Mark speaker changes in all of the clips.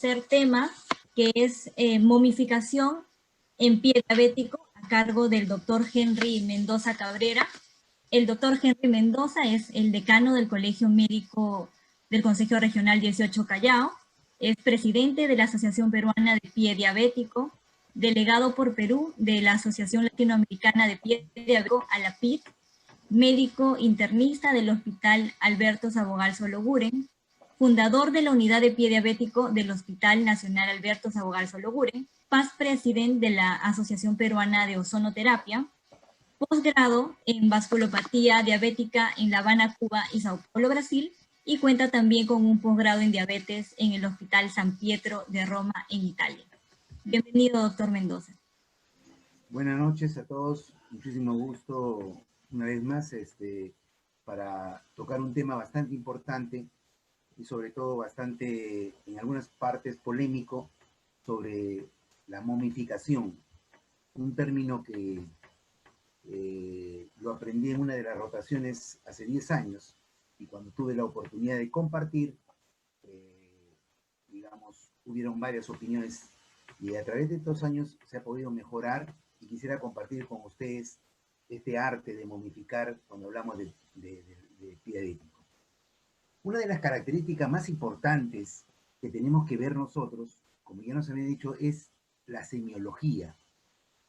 Speaker 1: tercer tema, que es momificación en pie diabético, a cargo del doctor Henry Mendoza Cabrera. El doctor Henry Mendoza es el decano del Colegio Médico del Consejo Regional 18 Callao, es presidente de la Asociación Peruana de Pie Diabético, delegado por Perú de la Asociación Latinoamericana de Pie Diabético, ALAPID, médico internista del Hospital Alberto Sabogal Sologuren, fundador de la Unidad de Pie Diabético del Hospital Nacional Alberto Sabogal Sologuren, past presidente de la Asociación Peruana de Ozonoterapia, posgrado en vasculopatía diabética en La Habana, Cuba y Sao Paulo, Brasil, y cuenta también con un posgrado en diabetes en el Hospital San Pietro de Roma, en Italia. Bienvenido, doctor Mendoza.
Speaker 2: Buenas noches a todos, muchísimo gusto una vez más para tocar un tema bastante importante y sobre todo bastante, en algunas partes, polémico sobre la momificación, un término que lo aprendí en una de las rotaciones hace 10 años y cuando tuve la oportunidad de compartir, digamos, hubieron varias opiniones y a través de estos años se ha podido mejorar y quisiera compartir con ustedes este arte de momificar cuando hablamos de pie diabético. Una de las características más importantes que tenemos que ver nosotros, como ya nos había dicho, es la semiología.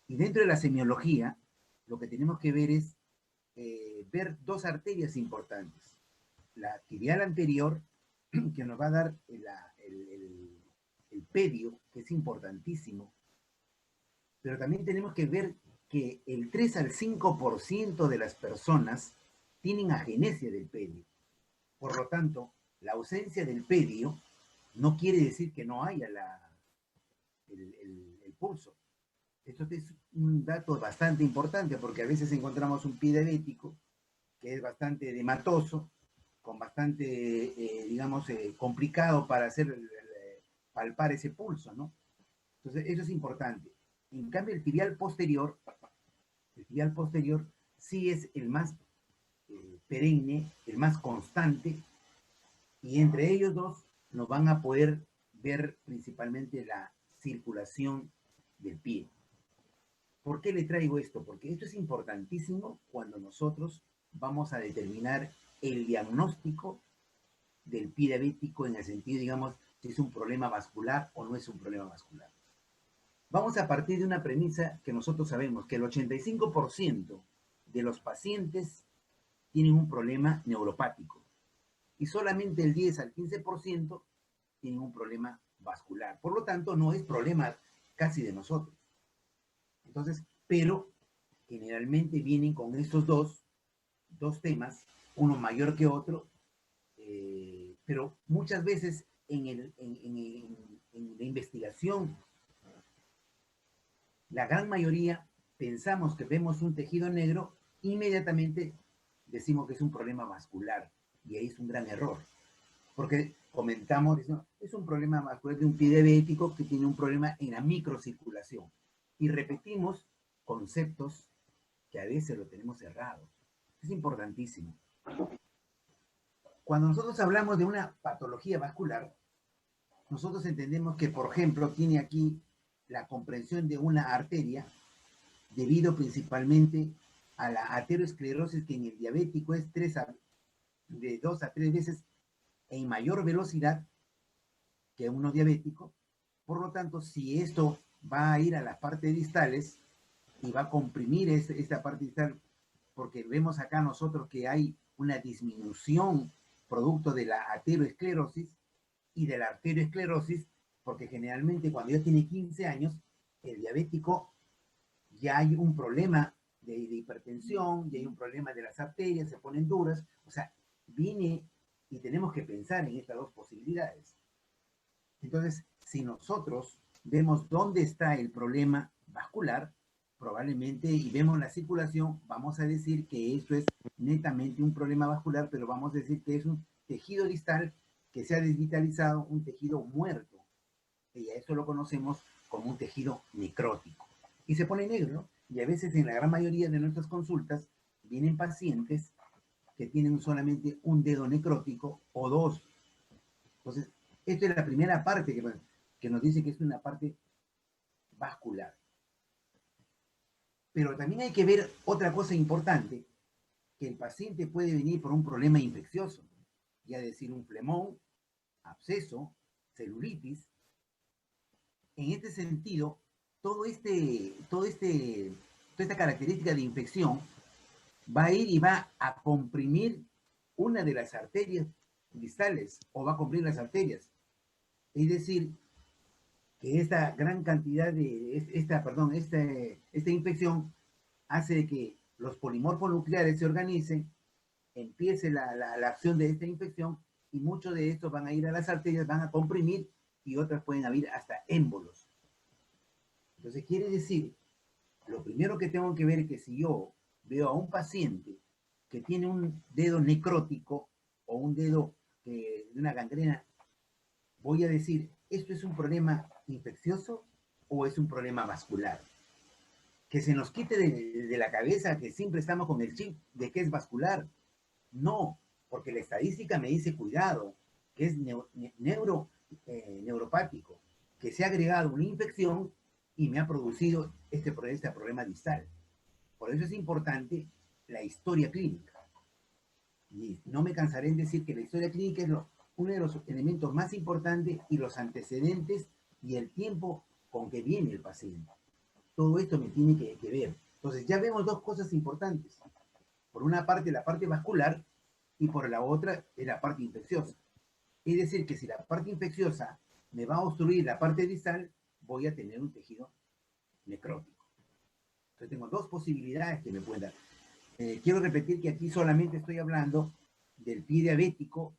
Speaker 2: Y dentro de la semiología, lo que tenemos que ver es ver dos arterias importantes. La tibial anterior, que nos va a dar el pedio, que es importantísimo, pero también tenemos que ver que el 3 al 5% de las personas tienen agenesia del pedio. Por lo tanto, la ausencia del pedio no quiere decir que no haya el pulso. Esto es un dato bastante importante porque a veces encontramos un pie diabético que es bastante edematoso, con bastante, digamos, complicado para hacer palpar ese pulso, ¿no? Entonces, eso es importante. En cambio, el tibial posterior sí es el más perenne, el más constante, y entre ellos dos nos van a poder ver principalmente la circulación del pie. ¿Por qué le traigo esto? Porque esto es importantísimo cuando nosotros vamos a determinar el diagnóstico del pie diabético en el sentido, digamos, si es un problema vascular o no es un problema vascular. Vamos a partir de una premisa que nosotros sabemos, que el 85% de los pacientes tienen un problema neuropático y solamente el 10 al 15% tienen un problema vascular. Por lo tanto, no es problema casi de nosotros. Entonces, pero generalmente vienen con estos dos temas, uno mayor que otro, pero muchas veces en la investigación, la gran mayoría pensamos que vemos un tejido negro, inmediatamente decimos que es un problema vascular, y ahí es un gran error, porque comentamos, es un problema vascular de un pie diabético que tiene un problema en la microcirculación, y repetimos conceptos que a veces lo tenemos errado. Es importantísimo. Cuando nosotros hablamos de una patología vascular, nosotros entendemos que, por ejemplo, tiene aquí la comprensión de una arteria debido principalmente a la aterosclerosis, que en el diabético es de 2 a 3 veces en mayor velocidad que uno diabético. Por lo tanto, si esto va a ir a las partes distales y va a comprimir esta parte distal, porque vemos acá nosotros que hay una disminución producto de la aterosclerosis y de la arteriosclerosis, porque generalmente cuando ya tiene 15 años, el diabético ya hay un problema de hipertensión, ya hay un problema de las arterias, se ponen duras, o sea, viene y tenemos que pensar en estas dos posibilidades. Entonces, si nosotros vemos dónde está el problema vascular, probablemente, y vemos la circulación, vamos a decir que esto es netamente un problema vascular, pero vamos a decir que es un tejido distal que se ha desvitalizado, un tejido muerto, y a eso lo conocemos como un tejido necrótico. Y se pone negro, ¿no? Y a veces en la gran mayoría de nuestras consultas vienen pacientes que tienen solamente un dedo necrótico o dos. Entonces, esta es la primera parte. que nos dice que es una parte vascular. Pero también hay que ver otra cosa importante, que el paciente puede venir por un problema infeccioso, ya decir un flemón, absceso, celulitis. En este sentido, toda esta característica de infección va a ir y va a comprimir una de las arterias distales o va a comprimir las arterias. Es decir, que esta gran cantidad de, esta infección hace que los polimorfos nucleares se organicen, empiece la acción de esta infección y muchos de estos van a ir a las arterias, van a comprimir y otras pueden haber hasta émbolos. Entonces quiere decir, lo primero que tengo que ver es que si yo veo a un paciente que tiene un dedo necrótico o un dedo de una gangrena, voy a decir, ¿esto es un problema infeccioso o es un problema vascular? Que se nos quite de la cabeza que siempre estamos con el chip de que es vascular. No, porque la estadística me dice, cuidado, que es neuropático, que se ha agregado una infección y me ha producido este problema distal. Por eso es importante la historia clínica. Y no me cansaré en decir que la historia clínica es uno de los elementos más importantes y los antecedentes y el tiempo con que viene el paciente. Todo esto me tiene que ver. Entonces ya vemos dos cosas importantes. Por una parte la parte vascular y por la otra es la parte infecciosa. Es decir, que si la parte infecciosa me va a obstruir la parte distal, voy a tener un tejido necrótico. Entonces tengo dos posibilidades que me pueden dar. Quiero repetir que aquí solamente estoy hablando del pie diabético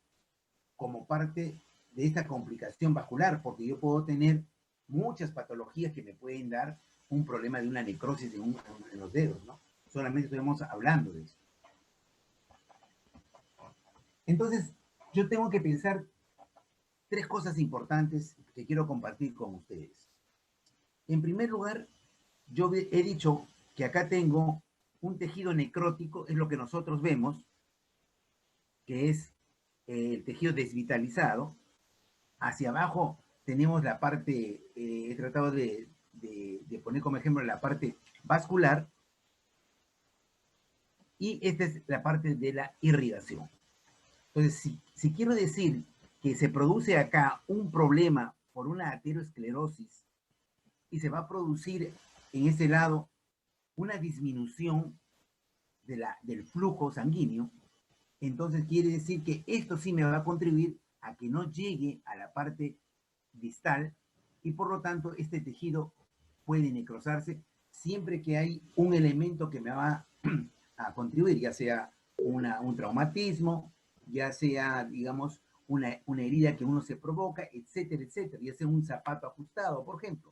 Speaker 2: como parte de esta complicación vascular, porque yo puedo tener muchas patologías que me pueden dar un problema de una necrosis en los dedos, ¿no? Solamente estamos hablando de eso. Entonces, yo tengo que pensar tres cosas importantes que quiero compartir con ustedes. En primer lugar, yo he dicho que acá tengo un tejido necrótico, es lo que nosotros vemos, que es el tejido desvitalizado. Hacia abajo tenemos la parte, he tratado de poner como ejemplo la parte vascular, y esta es la parte de la irrigación. Entonces, si quiero decir que se produce acá un problema por una aterosclerosis y se va a producir en este lado una disminución del flujo sanguíneo, entonces quiere decir que esto sí me va a contribuir a que no llegue a la parte distal y por lo tanto este tejido puede necrosarse siempre que hay un elemento que me va a contribuir, ya sea un traumatismo, ya sea, digamos, una herida que uno se provoca, etcétera, etcétera, ya sea un zapato ajustado, por ejemplo.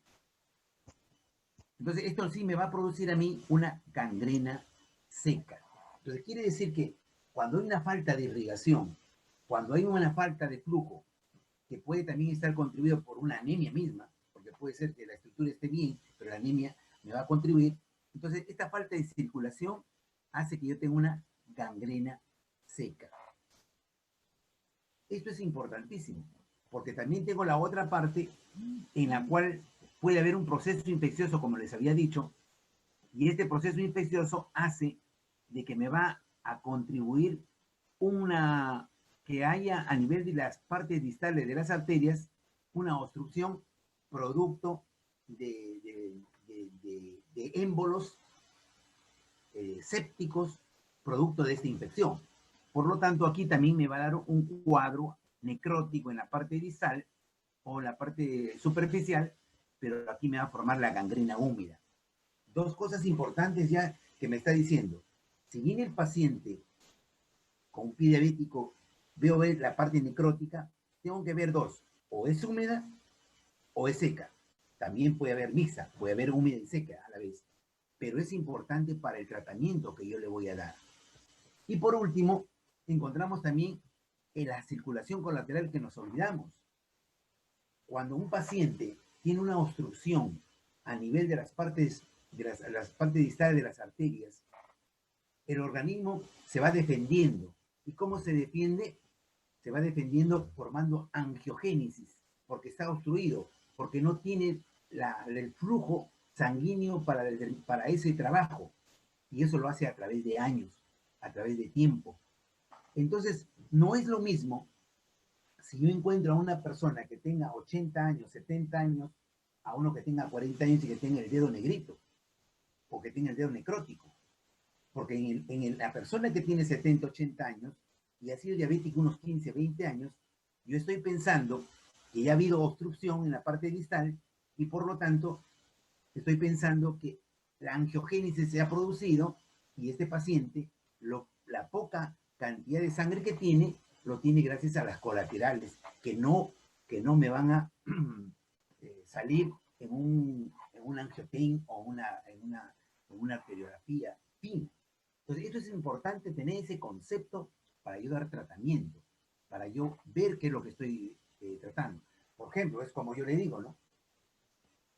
Speaker 2: Entonces, esto sí me va a producir a mí una gangrena seca. Entonces, quiere decir que cuando hay una falta de irrigación, cuando hay una falta de flujo, que puede también estar contribuido por una anemia misma, porque puede ser que la estructura esté bien, pero la anemia me va a contribuir. Entonces, esta falta de circulación hace que yo tenga una gangrena seca. Esto es importantísimo, porque también tengo la otra parte en la cual puede haber un proceso infeccioso, como les había dicho, y este proceso infeccioso hace de que me va a contribuir que haya a nivel de las partes distales de las arterias una obstrucción producto de émbolos sépticos producto de esta infección. Por lo tanto, aquí también me va a dar un cuadro necrótico en la parte distal o en la parte superficial, pero aquí me va a formar la gangrena húmeda. Dos cosas importantes ya que me está diciendo. Si viene el paciente con un pie diabético, veo ver la parte necrótica, tengo que ver dos, o es húmeda o es seca. También puede haber mixta, puede haber húmeda y seca a la vez, pero es importante para el tratamiento que yo le voy a dar. Y por último, encontramos también en la circulación colateral que nos olvidamos. Cuando un paciente tiene una obstrucción a nivel de las partes distales de las arterias, el organismo se va defendiendo. ¿Y cómo se defiende? Se va defendiendo formando angiogénesis, porque está obstruido, porque no tiene el flujo sanguíneo para ese trabajo. Y eso lo hace a través de años, a través de tiempo. Entonces, no es lo mismo si yo encuentro a una persona que tenga 80 años, 70 años, a uno que tenga 40 años y que tenga el dedo negrito, o que tenga el dedo necrótico. Porque la persona que tiene 70, 80 años y ha sido diabético unos 15, 20 años, yo estoy pensando que ya ha habido obstrucción en la parte distal y por lo tanto estoy pensando que la angiogénesis se ha producido y este paciente, la poca cantidad de sangre que tiene, lo tiene gracias a las colaterales, que no me van a salir en un angiopen o en una arteriografía fina. Entonces, esto es importante tener ese concepto para yo dar tratamiento, para yo ver qué es lo que estoy tratando. Por ejemplo, es como yo le digo, ¿no?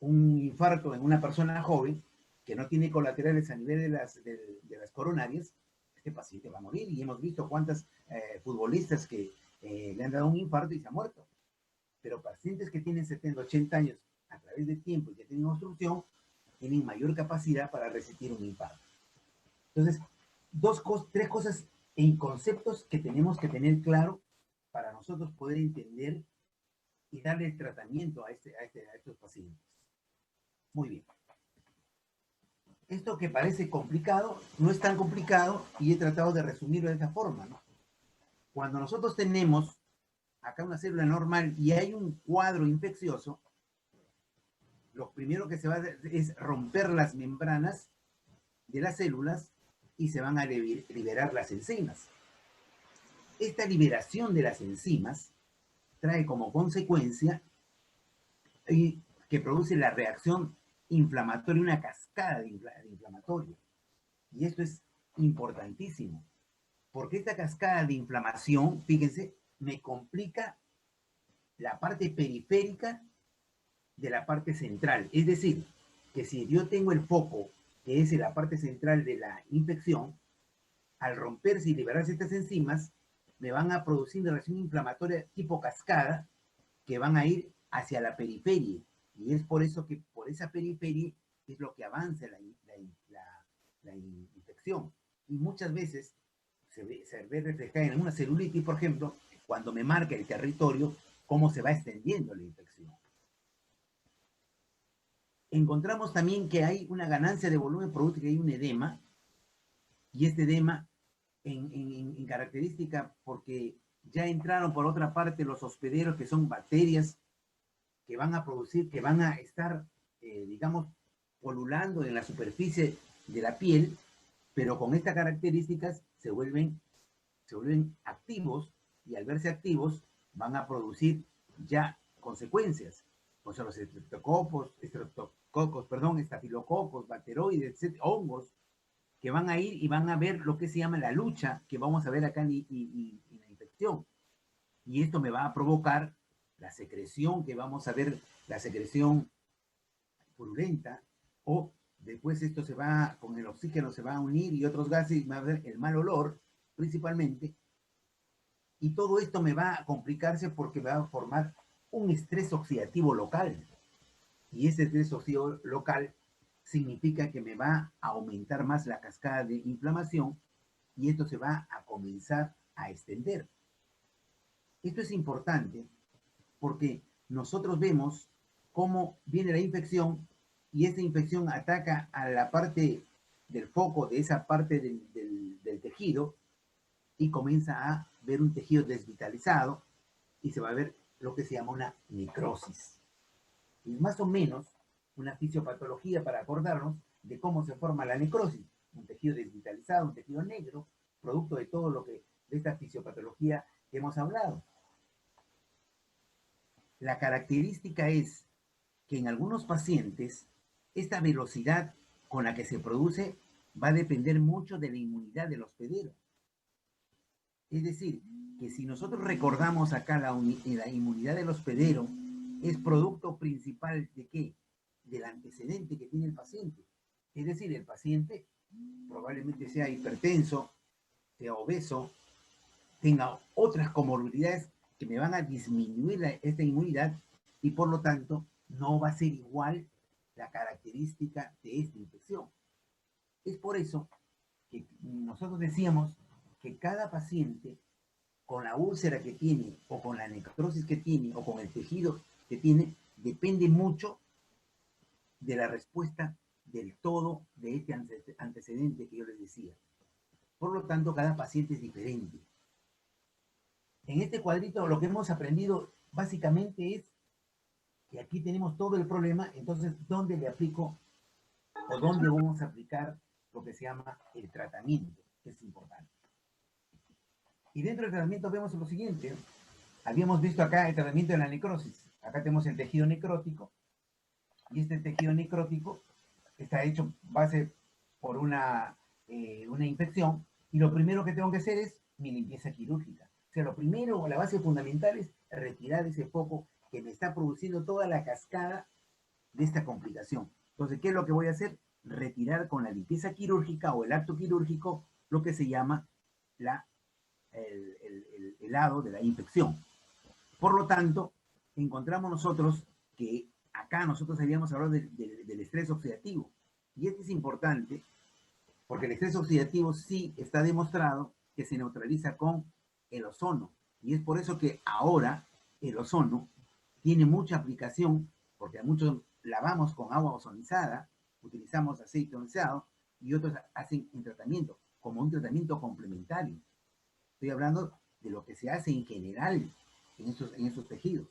Speaker 2: Un infarto en una persona joven que no tiene colaterales a nivel de las coronarias, este paciente va a morir. Y hemos visto cuántas futbolistas que le han dado un infarto y se ha muerto. Pero pacientes que tienen 70, 80 años a través de tiempo y que tienen obstrucción, tienen mayor capacidad para resistir un infarto. Entonces, tres cosas en conceptos que tenemos que tener claro para nosotros poder entender y darle el tratamiento a estos pacientes. Muy bien. Esto que parece complicado, no es tan complicado y he tratado de resumirlo de esta forma, ¿no? Cuando nosotros tenemos acá una célula normal y hay un cuadro infeccioso, lo primero que se va a hacer es romper las membranas de las células y se van a liberar las enzimas. Esta liberación de las enzimas trae como consecuencia que produce la reacción inflamatoria, una cascada de inflamatorio. Y esto es importantísimo, porque esta cascada de inflamación, fíjense, me complica la parte periférica de la parte central. Es decir, que si yo tengo el foco, que es en la parte central de la infección, al romperse y liberarse estas enzimas, me van a producir una reacción inflamatoria tipo cascada que van a ir hacia la periferia. Y es por eso que por esa periferia es lo que avanza la infección. Y muchas veces se ve reflejada en una celulitis, por ejemplo, cuando me marca el territorio, cómo se va extendiendo la infección. Encontramos también que hay una ganancia de volumen producto que hay un edema, y este edema en característica porque ya entraron por otra parte los hospederos, que son bacterias que van a producir, que van a estar, digamos, polulando en la superficie de la piel, pero con estas características se vuelven activos, y al verse activos van a producir ya consecuencias. O sea, los estafilococos, bacteroides, etc., hongos, que van a ir y van a ver lo que se llama la lucha, que vamos a ver acá en la infección. Y esto me va a provocar la secreción, que vamos a ver, la secreción purulenta, o después esto se va, con el oxígeno se va a unir y otros gases, y va a haber el mal olor, principalmente. Y todo esto me va a complicarse porque me va a formar un estrés oxidativo local. Y ese estrés oxidativo local significa que me va a aumentar más la cascada de inflamación y esto se va a comenzar a extender. Esto es importante porque nosotros vemos cómo viene la infección y esta infección ataca a la parte del foco de esa parte del tejido y comienza a ver un tejido desvitalizado y se va a ver lo que se llama una necrosis. Y más o menos una fisiopatología para acordarnos de cómo se forma la necrosis. Un tejido desvitalizado, un tejido negro, producto de todo lo que, de esta fisiopatología que hemos hablado. La característica es que en algunos pacientes esta velocidad con la que se produce va a depender mucho de la inmunidad del hospedero. Es decir, que si nosotros recordamos acá la inmunidad del hospedero, es producto principal de ¿qué? Del antecedente que tiene el paciente. Es decir, el paciente probablemente sea hipertenso, sea obeso, tenga otras comorbilidades que me van a disminuir esta inmunidad y por lo tanto no va a ser igual la característica de esta infección. Es por eso que nosotros decíamos que cada paciente, con la úlcera que tiene, o con la necrosis que tiene, o con el tejido que tiene, depende mucho de la respuesta del todo de este antecedente que yo les decía. Por lo tanto, cada paciente es diferente. En este cuadrito lo que hemos aprendido básicamente es que aquí tenemos todo el problema, entonces, ¿dónde le aplico o dónde vamos a aplicar lo que se llama el tratamiento? Que es importante. Y dentro del tratamiento vemos lo siguiente. Habíamos visto acá el tratamiento de la necrosis. Acá tenemos el tejido necrótico. Y este tejido necrótico está hecho base por una infección. Y lo primero que tengo que hacer es mi limpieza quirúrgica. O sea, lo primero, la base fundamental es retirar ese foco que me está produciendo toda la cascada de esta complicación. Entonces, ¿qué es lo que voy a hacer? Retirar con la limpieza quirúrgica o el acto quirúrgico lo que se llama el lado de la infección. Por lo tanto, encontramos nosotros que acá nosotros habíamos hablado del estrés oxidativo. Y esto es importante porque el estrés oxidativo sí está demostrado que se neutraliza con el ozono. Y es por eso que ahora el ozono tiene mucha aplicación, porque a muchos lavamos con agua ozonizada, utilizamos aceite ozonizado, y otros hacen un tratamiento, como un tratamiento complementario. Estoy hablando de lo que se hace en general en estos tejidos.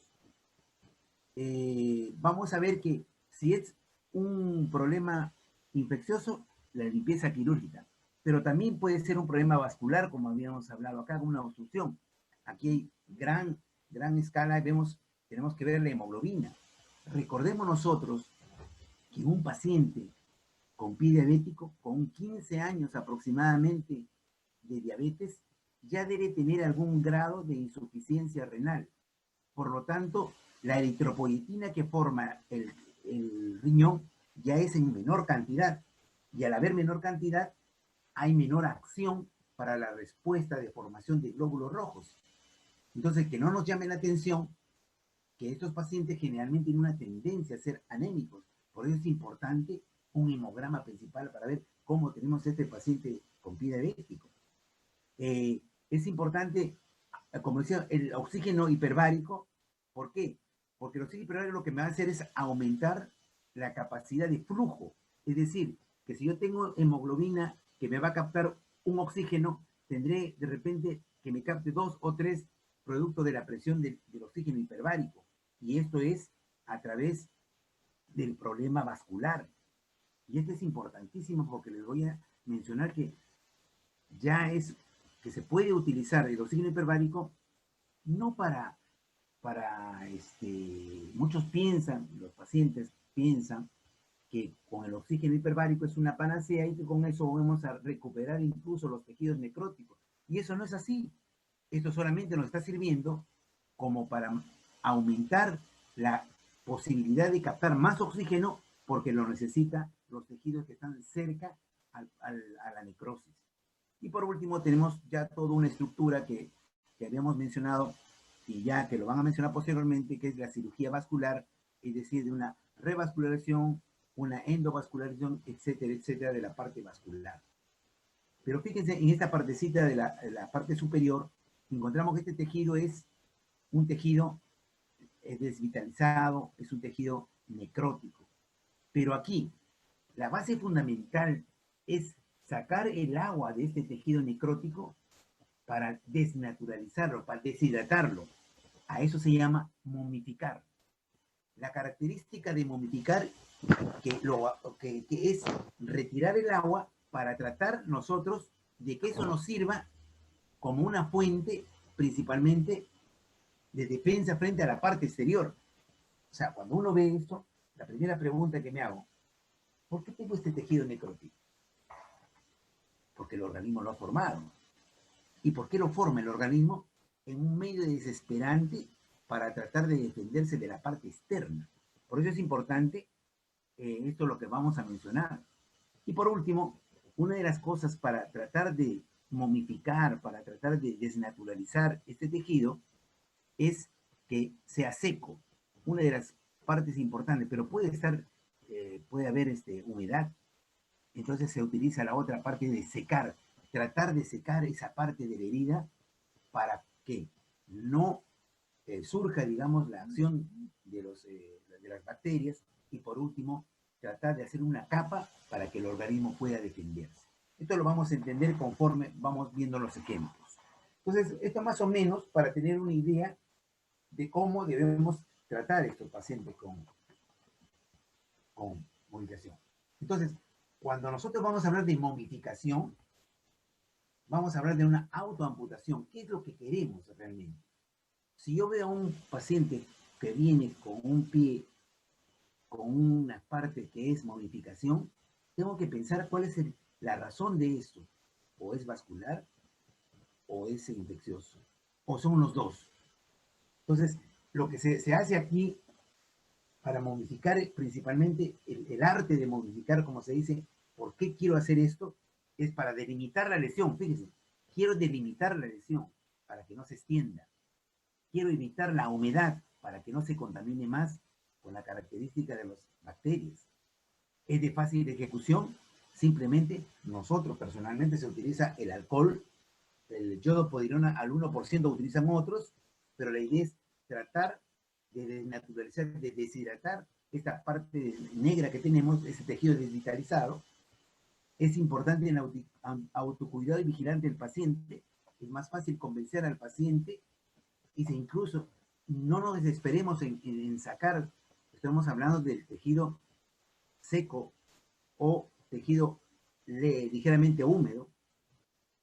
Speaker 2: Vamos a ver que si es un problema infeccioso, la limpieza quirúrgica, pero también puede ser un problema vascular, como habíamos hablado acá, una obstrucción. Aquí hay gran escala y tenemos que ver la hemoglobina. Recordemos nosotros que un paciente con pie diabético, con 15 años aproximadamente de diabetes, ya debe tener algún grado de insuficiencia renal. Por lo tanto, la eritropoyetina que forma el riñón ya es en menor cantidad. Y al haber menor cantidad, hay menor acción para la respuesta de formación de glóbulos rojos. Entonces, que no nos llame la atención que estos pacientes generalmente tienen una tendencia a ser anémicos. Por eso es importante un hemograma principal para ver cómo tenemos este paciente con pie diabético. Es importante, como decía, el oxígeno hiperbárico. ¿Por qué? Porque el oxígeno hiperbárico lo que me va a hacer es aumentar la capacidad de flujo. Es decir, que si yo tengo hemoglobina que me va a captar un oxígeno, tendré de repente que me capte 2 o 3 producto de la presión del oxígeno hiperbárico. Y esto es a través del problema vascular. Y esto es importantísimo porque les voy a mencionar que ya es que se puede utilizar el oxígeno hiperbárico no para muchos piensan, los pacientes piensan que con el oxígeno hiperbárico es una panacea y que con eso vamos a recuperar incluso los tejidos necróticos. Y eso no es así. Esto solamente nos está sirviendo como para aumentar la posibilidad de captar más oxígeno porque lo necesitan los tejidos que están cerca a la necrosis. Y por último tenemos ya toda una estructura que habíamos mencionado y ya que lo van a mencionar posteriormente, que es la cirugía vascular, es decir, de una revascularización, una endovascularización, etcétera, etcétera, de la parte vascular. Pero fíjense, en esta partecita de la parte superior, encontramos que este tejido es un tejido desvitalizado, es un tejido necrótico. Pero aquí, la base fundamental es sacar el agua de este tejido necrótico para desnaturalizarlo, para deshidratarlo. A eso se llama momificar. La característica de momificar que es retirar el agua para tratar nosotros de que eso nos sirva como una fuente principalmente de defensa frente a la parte exterior. O sea, cuando uno ve esto, la primera pregunta que me hago, ¿por qué tengo este tejido necrótico? Porque el organismo lo ha formado. ¿Y por qué lo forma el organismo? En un medio desesperante para tratar de defenderse de la parte externa. Por eso es importante esto es lo que vamos a mencionar. Y por último, una de las cosas para tratar de momificar, para tratar de desnaturalizar este tejido, es que sea seco. Una de las partes importantes, pero puede estar, puede haber humedad, entonces se utiliza la otra parte de secar, tratar de secar esa parte de la herida para que no surja, digamos, la acción de las bacterias y por último, tratar de hacer una capa para que el organismo pueda defenderse. Esto lo vamos a entender conforme vamos viendo los ejemplos. Entonces, esto más o menos para tener una idea de cómo debemos tratar a estos pacientes con momificación. Entonces, cuando nosotros vamos a hablar de momificación, vamos a hablar de una autoamputación. ¿Qué es lo que queremos realmente? Si yo veo a un paciente que viene con un pie, con una parte que es momificación, tengo que pensar cuál es la razón de esto. O es vascular, o es infeccioso, o son los dos. Entonces, lo que se hace aquí para momificar, principalmente el arte de momificar, como se dice, ¿por qué quiero hacer esto? Es para delimitar la lesión. Fíjense, quiero delimitar la lesión para que no se extienda. Quiero evitar la humedad para que no se contamine más con la característica de las bacterias. Es de fácil ejecución, simplemente nosotros personalmente se utiliza el alcohol, el yodopodilona al 1% utilizan otros, pero la idea es tratar de desnaturalizar, de deshidratar esta parte negra que tenemos, ese tejido desvitalizado. Es importante en el autocuidado y vigilante del paciente. Es más fácil convencer al paciente y si incluso no nos desesperemos en sacar, estamos hablando del tejido seco o tejido ligeramente húmedo,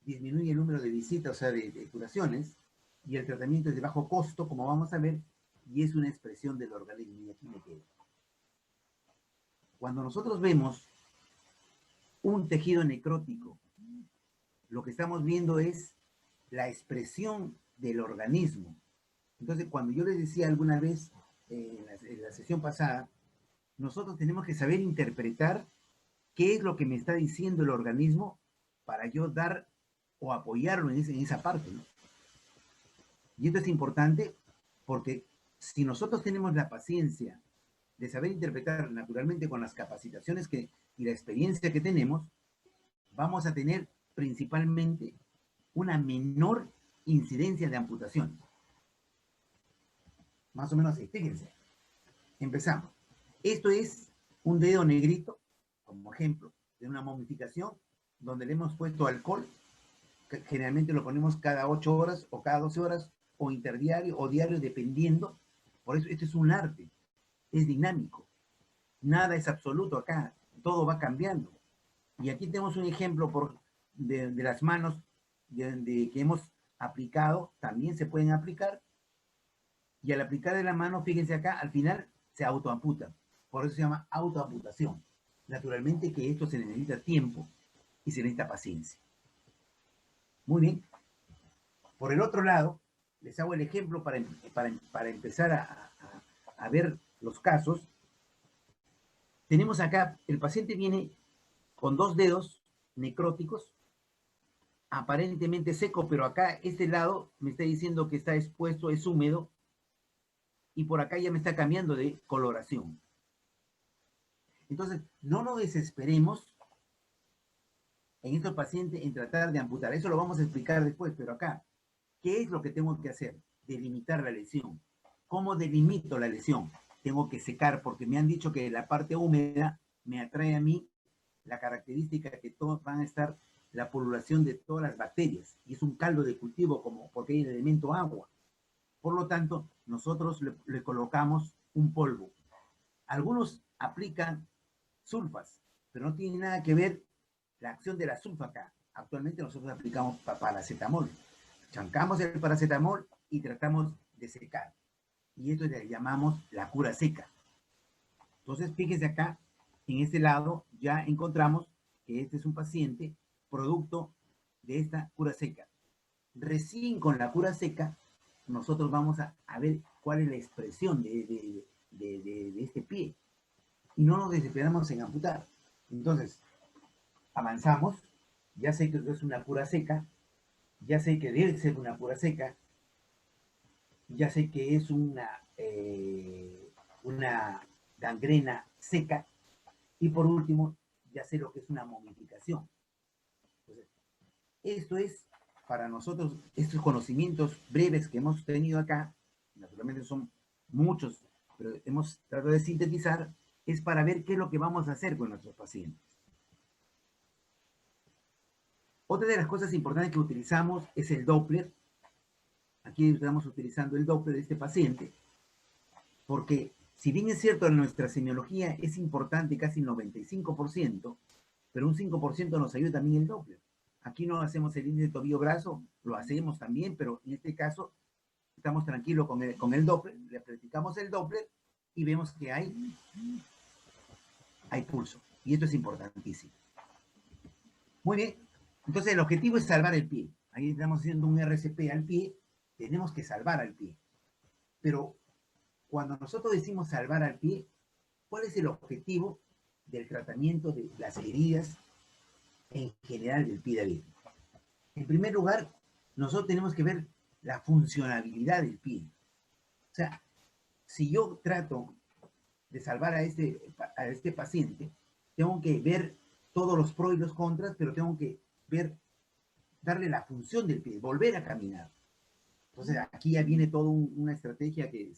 Speaker 2: disminuye el número de visitas, o sea, de curaciones, y el tratamiento es de bajo costo, como vamos a ver, y es una expresión del organismo, y aquí me quedo. Cuando nosotros vemos un tejido necrótico, lo que estamos viendo es la expresión del organismo. Entonces, cuando yo les decía alguna vez en la sesión pasada, nosotros tenemos que saber interpretar qué es lo que me está diciendo el organismo para yo dar o apoyarlo en esa parte, ¿no? Y esto es importante porque si nosotros tenemos la paciencia de saber interpretar naturalmente con las capacitaciones y la experiencia que tenemos, vamos a tener principalmente una menor incidencia de amputación. Más o menos así, fíjense. Empezamos. Esto es un dedo negrito, como ejemplo, de una momificación, donde le hemos puesto alcohol, que generalmente lo ponemos cada 8 horas o cada 12 horas, o interdiario o diario, dependiendo. Por eso esto es un arte, es dinámico. Nada es absoluto acá, todo va cambiando. Y aquí tenemos un ejemplo de las manos que hemos aplicado, también se pueden aplicar, y al aplicar de la mano, fíjense acá, al final se autoamputa. Por eso se llama autoamputación. Naturalmente que esto se necesita tiempo y se necesita paciencia. Muy bien. Por el otro lado, les hago el ejemplo para empezar a ver los casos. Tenemos acá, el paciente viene con 2 dedos necróticos, aparentemente seco, pero acá este lado me está diciendo que está expuesto, es húmedo, y por acá ya me está cambiando de coloración. Entonces, no nos desesperemos en estos pacientes en tratar de amputar. Eso lo vamos a explicar después, pero acá, ¿qué es lo que tengo que hacer? Delimitar la lesión. ¿Cómo delimito la lesión? Tengo que secar, porque me han dicho que la parte húmeda me atrae a mí la característica que todos van a estar la pululación de todas las bacterias. Y es un caldo de cultivo porque hay el elemento agua. Por lo tanto, nosotros le colocamos un polvo. Algunos aplican sulfas, pero no tiene nada que ver la acción de la sulfa acá. Actualmente nosotros aplicamos paracetamol. Chancamos el paracetamol y tratamos de secar. Y esto le llamamos la cura seca. Entonces, fíjense acá, en este lado ya encontramos que este es un paciente producto de esta cura seca. Recién con la cura seca, nosotros vamos a ver cuál es la expresión de este pie. Y no nos desesperamos en amputar. Entonces, avanzamos. Ya sé que es una cura seca. Ya sé que debe ser una cura seca. Ya sé que es una una gangrena seca. Y por último, ya sé lo que es una momificación. Entonces, esto es para nosotros, estos conocimientos breves que hemos tenido acá, naturalmente son muchos, pero hemos tratado de sintetizar, es para ver qué es lo que vamos a hacer con nuestros pacientes. Otra de las cosas importantes que utilizamos es el Doppler. Aquí estamos utilizando el Doppler de este paciente, porque si bien es cierto, nuestra semiología es importante, casi el 95%, pero un 5% nos ayuda también el Doppler. Aquí no hacemos el índice de tobillo-brazo, lo hacemos también, pero en este caso estamos tranquilos con el Doppler, le practicamos el Doppler y vemos que hay pulso. Y esto es importantísimo. Muy bien, entonces el objetivo es salvar el pie. Ahí estamos haciendo un RCP al pie, tenemos que salvar al pie. Pero cuando nosotros decimos salvar al pie, ¿cuál es el objetivo del tratamiento de las heridas en general del pie diabético? En primer lugar, nosotros tenemos que ver la funcionabilidad del pie. O sea, si yo trato de salvar a este paciente, tengo que ver todos los pros y los contras, pero tengo que darle la función del pie, volver a caminar. Entonces, aquí ya viene toda una estrategia que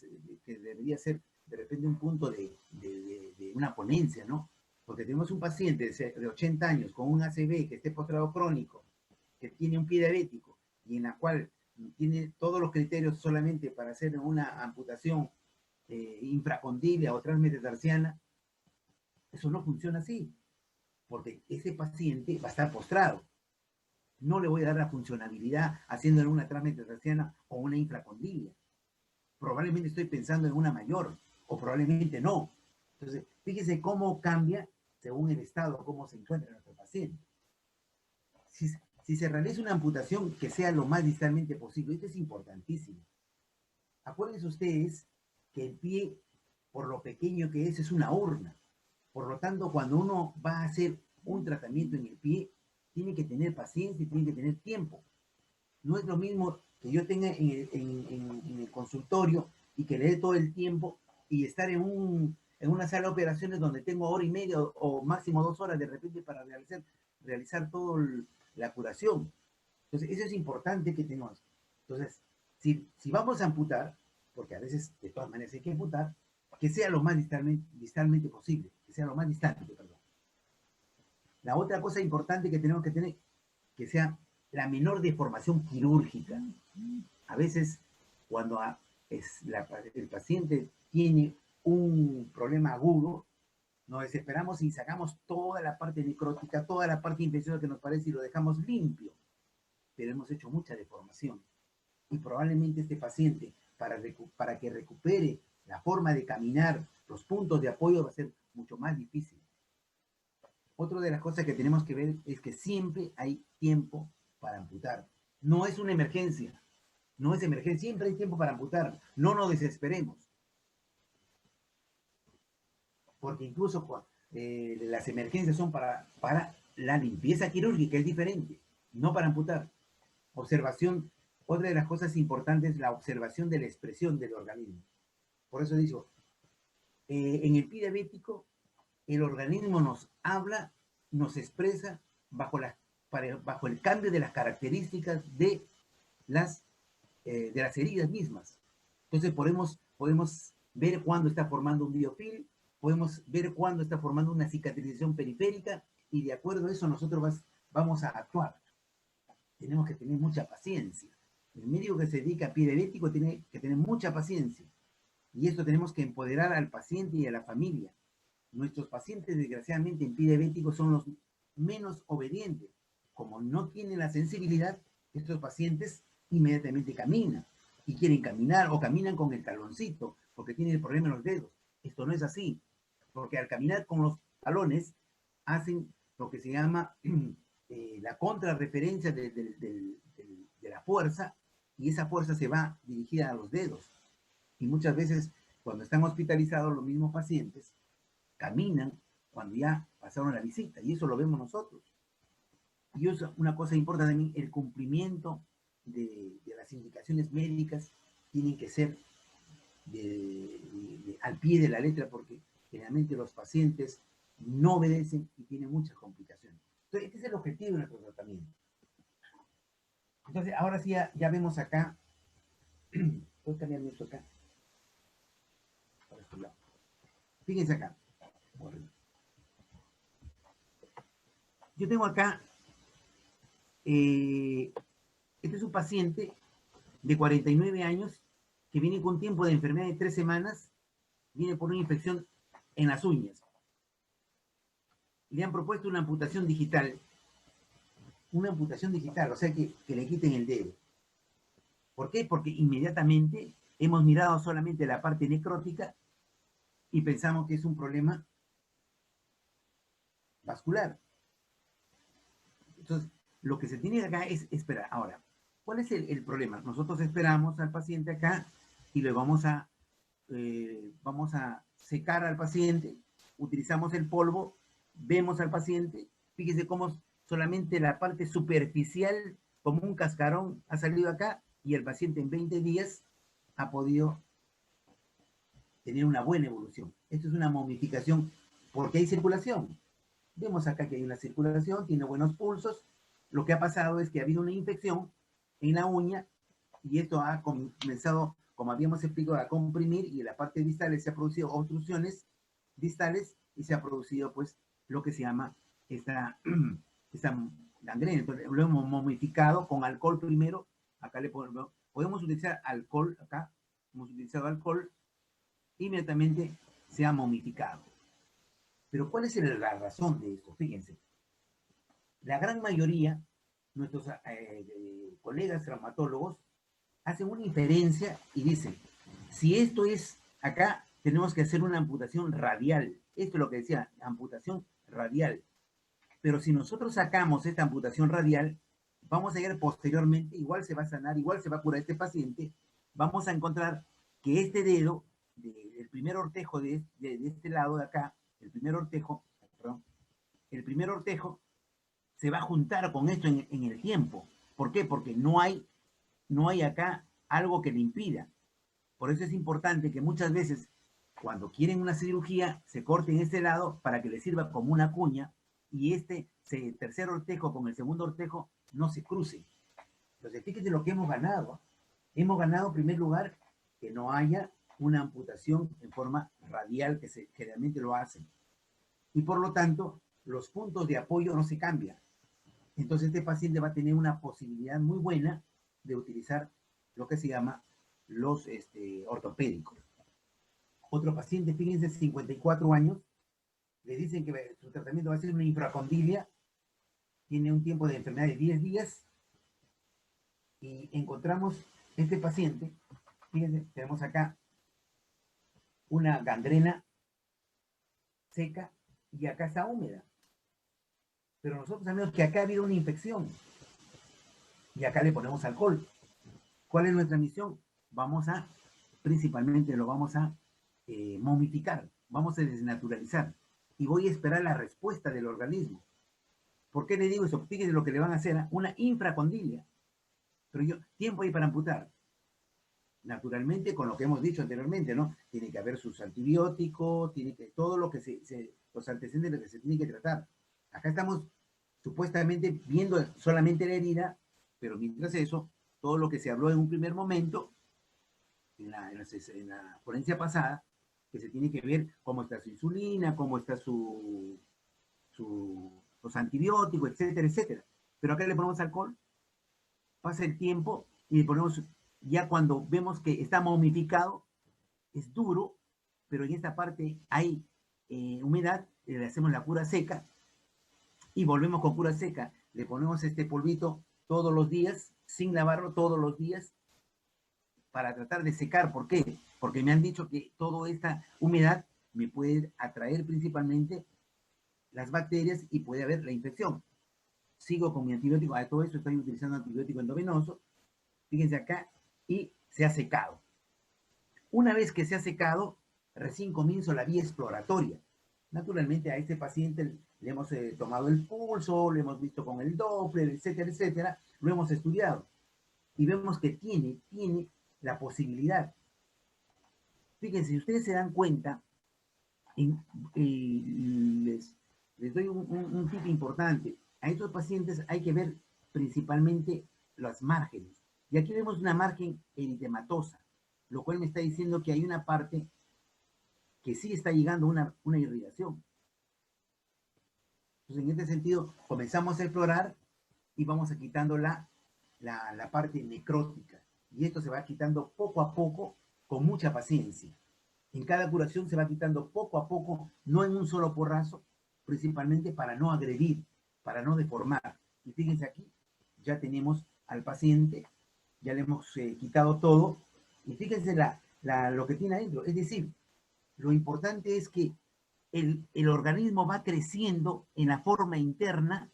Speaker 2: debería ser de repente un punto de una ponencia, ¿no? Porque tenemos un paciente de 80 años con un ACV que esté postrado crónico, que tiene un pie diabético y en la cual tiene todos los criterios solamente para hacer una amputación infracondilia o transmetatarsiana. Eso no funciona así, porque ese paciente va a estar postrado. No le voy a dar la funcionabilidad haciéndole una transmetatarsiana o una infracondilia. Probablemente estoy pensando en una mayor, o probablemente no. Entonces, fíjese cómo cambia según el estado, cómo se encuentra nuestro paciente. Si se realiza una amputación, que sea lo más distalmente posible. Esto es importantísimo. Acuérdense ustedes que el pie, por lo pequeño que es una urna. Por lo tanto, cuando uno va a hacer un tratamiento en el pie, tiene que tener paciencia y tiene que tener tiempo. No es lo mismo que yo tenga en el consultorio y que le dé todo el tiempo y estar en una sala de operaciones donde tengo hora y media o máximo 2 horas de repente para realizar toda la curación. Entonces, eso es importante que tengamos. Entonces, si vamos a amputar, porque a veces de todas maneras hay que amputar, que sea lo más distalmente posible, que sea lo más distante, perdón. La otra cosa importante que tenemos que tener, que sea la menor deformación quirúrgica. A veces, cuando el paciente tiene un problema agudo, nos desesperamos y sacamos toda la parte necrótica, toda la parte infecciosa que nos parece y lo dejamos limpio. Pero hemos hecho mucha deformación. Y probablemente este paciente, para que recupere la forma de caminar, los puntos de apoyo, va a ser mucho más difícil. Otra de las cosas que tenemos que ver es que siempre hay tiempo para amputar. No es una emergencia, no es emergencia, siempre hay tiempo para amputar. No nos desesperemos. Porque incluso las emergencias son para la limpieza quirúrgica, es diferente, no para amputar. Observación, otra de las cosas importantes es la observación de la expresión del organismo. Por eso digo, en el pie diabético, el organismo nos habla, nos expresa bajo el cambio de las características de las heridas mismas. Entonces podemos ver cuándo está formando un biofilm, podemos ver cuándo está formando una cicatrización periférica y de acuerdo a eso nosotros vamos a actuar. Tenemos que tener mucha paciencia. El médico que se dedica a pie diabético tiene que tener mucha paciencia. Y esto tenemos que empoderar al paciente y a la familia. Nuestros pacientes, desgraciadamente, en pie diabético son los menos obedientes. Como no tienen la sensibilidad, estos pacientes inmediatamente caminan y quieren caminar o caminan con el taloncito porque tienen el problema en los dedos. Esto no es así, porque al caminar con los talones hacen lo que se llama la contrarreferencia de la fuerza y esa fuerza se va dirigida a los dedos. Y muchas veces cuando están hospitalizados los mismos pacientes caminan cuando ya pasaron la visita y eso lo vemos nosotros. Y es una cosa importante también, el cumplimiento de las indicaciones médicas tienen que ser al pie de la letra, porque generalmente los pacientes no obedecen y tienen muchas complicaciones. Entonces, este es el objetivo de nuestro tratamiento. Entonces, ahora sí ya vemos acá. ¿Puedo cambiar esto acá? Para este lado. Fíjense acá. Yo tengo acá, este es un paciente de 49 años que viene con tiempo de enfermedad de 3 semanas, viene por una infección en las uñas. Le han propuesto una amputación digital, o sea que le quiten el dedo. ¿Por qué? Porque inmediatamente hemos mirado solamente la parte necrótica y pensamos que es un problema vascular. Entonces, lo que se tiene acá es esperar. Ahora, ¿cuál es el problema? Nosotros esperamos al paciente acá y le vamos a secar al paciente, utilizamos el polvo, vemos al paciente, fíjese cómo solamente la parte superficial, como un cascarón, ha salido acá y el paciente en 20 días ha podido tener una buena evolución. Esto es una momificación porque hay circulación. Vemos acá que hay una circulación, tiene buenos pulsos. Lo que ha pasado es que ha habido una infección en la uña y esto ha comenzado, como habíamos explicado, a comprimir y en la parte distal se ha producido obstrucciones distales y se ha producido pues lo que se llama esta gangrena. Entonces lo hemos momificado con alcohol primero. Acá podemos utilizar alcohol, acá hemos utilizado alcohol, inmediatamente se ha momificado. Pero ¿cuál es la razón de esto? Fíjense, la gran mayoría, nuestros colegas traumatólogos, hacen una inferencia y dicen, si esto es acá, tenemos que hacer una amputación radial. Esto es lo que decía, amputación radial. Pero si nosotros sacamos esta amputación radial, vamos a ver posteriormente, igual se va a sanar, igual se va a curar este paciente, vamos a encontrar que este dedo, el primer ortejo de este lado de acá, el primer ortejo se va a juntar con esto en el tiempo. ¿Por qué? Porque no hay acá algo que le impida. Por eso es importante que muchas veces, cuando quieren una cirugía, se corten este lado para que le sirva como una cuña y este tercer ortejo con el segundo ortejo no se cruce. Entonces, fíjense lo que hemos ganado. Hemos ganado, en primer lugar, que no haya una amputación en forma radial, que generalmente lo hacen. Y por lo tanto, los puntos de apoyo no se cambian. Entonces, este paciente va a tener una posibilidad muy buena de utilizar lo que se llama los ortopédicos. Otro paciente, fíjense, 54 años, le dicen que su tratamiento va a ser una infracondilia, tiene un tiempo de enfermedad de 10 días, y encontramos este paciente, fíjense, tenemos acá una gangrena seca y acá está húmeda. Pero nosotros sabemos que acá ha habido una infección y acá le ponemos alcohol. ¿Cuál es nuestra misión? Principalmente lo vamos a momificar, vamos a desnaturalizar y voy a esperar la respuesta del organismo. ¿Por qué le digo eso? Fíjense lo que le van a hacer, una infracondilia. Pero tiempo hay para amputar. Naturalmente, con lo que hemos dicho anteriormente, ¿no? Tiene que haber sus antibióticos, todo lo que los antecedentes de lo que se tiene que tratar. Acá estamos supuestamente viendo solamente la herida, pero mientras eso, todo lo que se habló en un primer momento, en la ponencia pasada, que se tiene que ver cómo está su insulina, cómo está los antibióticos, etcétera, etcétera. Pero acá le ponemos alcohol, pasa el tiempo y le ponemos, ya cuando vemos que está momificado, es duro, pero en esta parte hay humedad, le hacemos la cura seca y volvemos con cura seca. Le ponemos este polvito todos los días, sin lavarlo todos los días, para tratar de secar. ¿Por qué? Porque me han dicho que toda esta humedad me puede atraer principalmente las bacterias y puede haber la infección. Sigo con mi antibiótico, a todo eso estoy utilizando antibiótico endovenoso, fíjense acá, y se ha secado. Una vez que se ha secado, recién comienzo la vía exploratoria. Naturalmente a este paciente le hemos tomado el pulso, le hemos visto con el Doppler, etcétera, etcétera, lo hemos estudiado y vemos que tiene la posibilidad Fíjense, si ustedes se dan cuenta, les doy un tip importante. A estos pacientes hay que ver principalmente las márgenes. Y aquí vemos una margen eritematosa, lo cual me está diciendo que hay una parte que sí está llegando una irrigación. Entonces, en este sentido, comenzamos a explorar y vamos a quitando la parte necrótica. Y esto se va quitando poco a poco, con mucha paciencia. En cada curación se va quitando poco a poco, no en un solo porrazo, principalmente para no agredir, para no deformar. Y fíjense aquí, ya tenemos al paciente, ya le hemos quitado todo, y fíjense lo que tiene adentro. Es decir, lo importante es que el organismo va creciendo en la forma interna,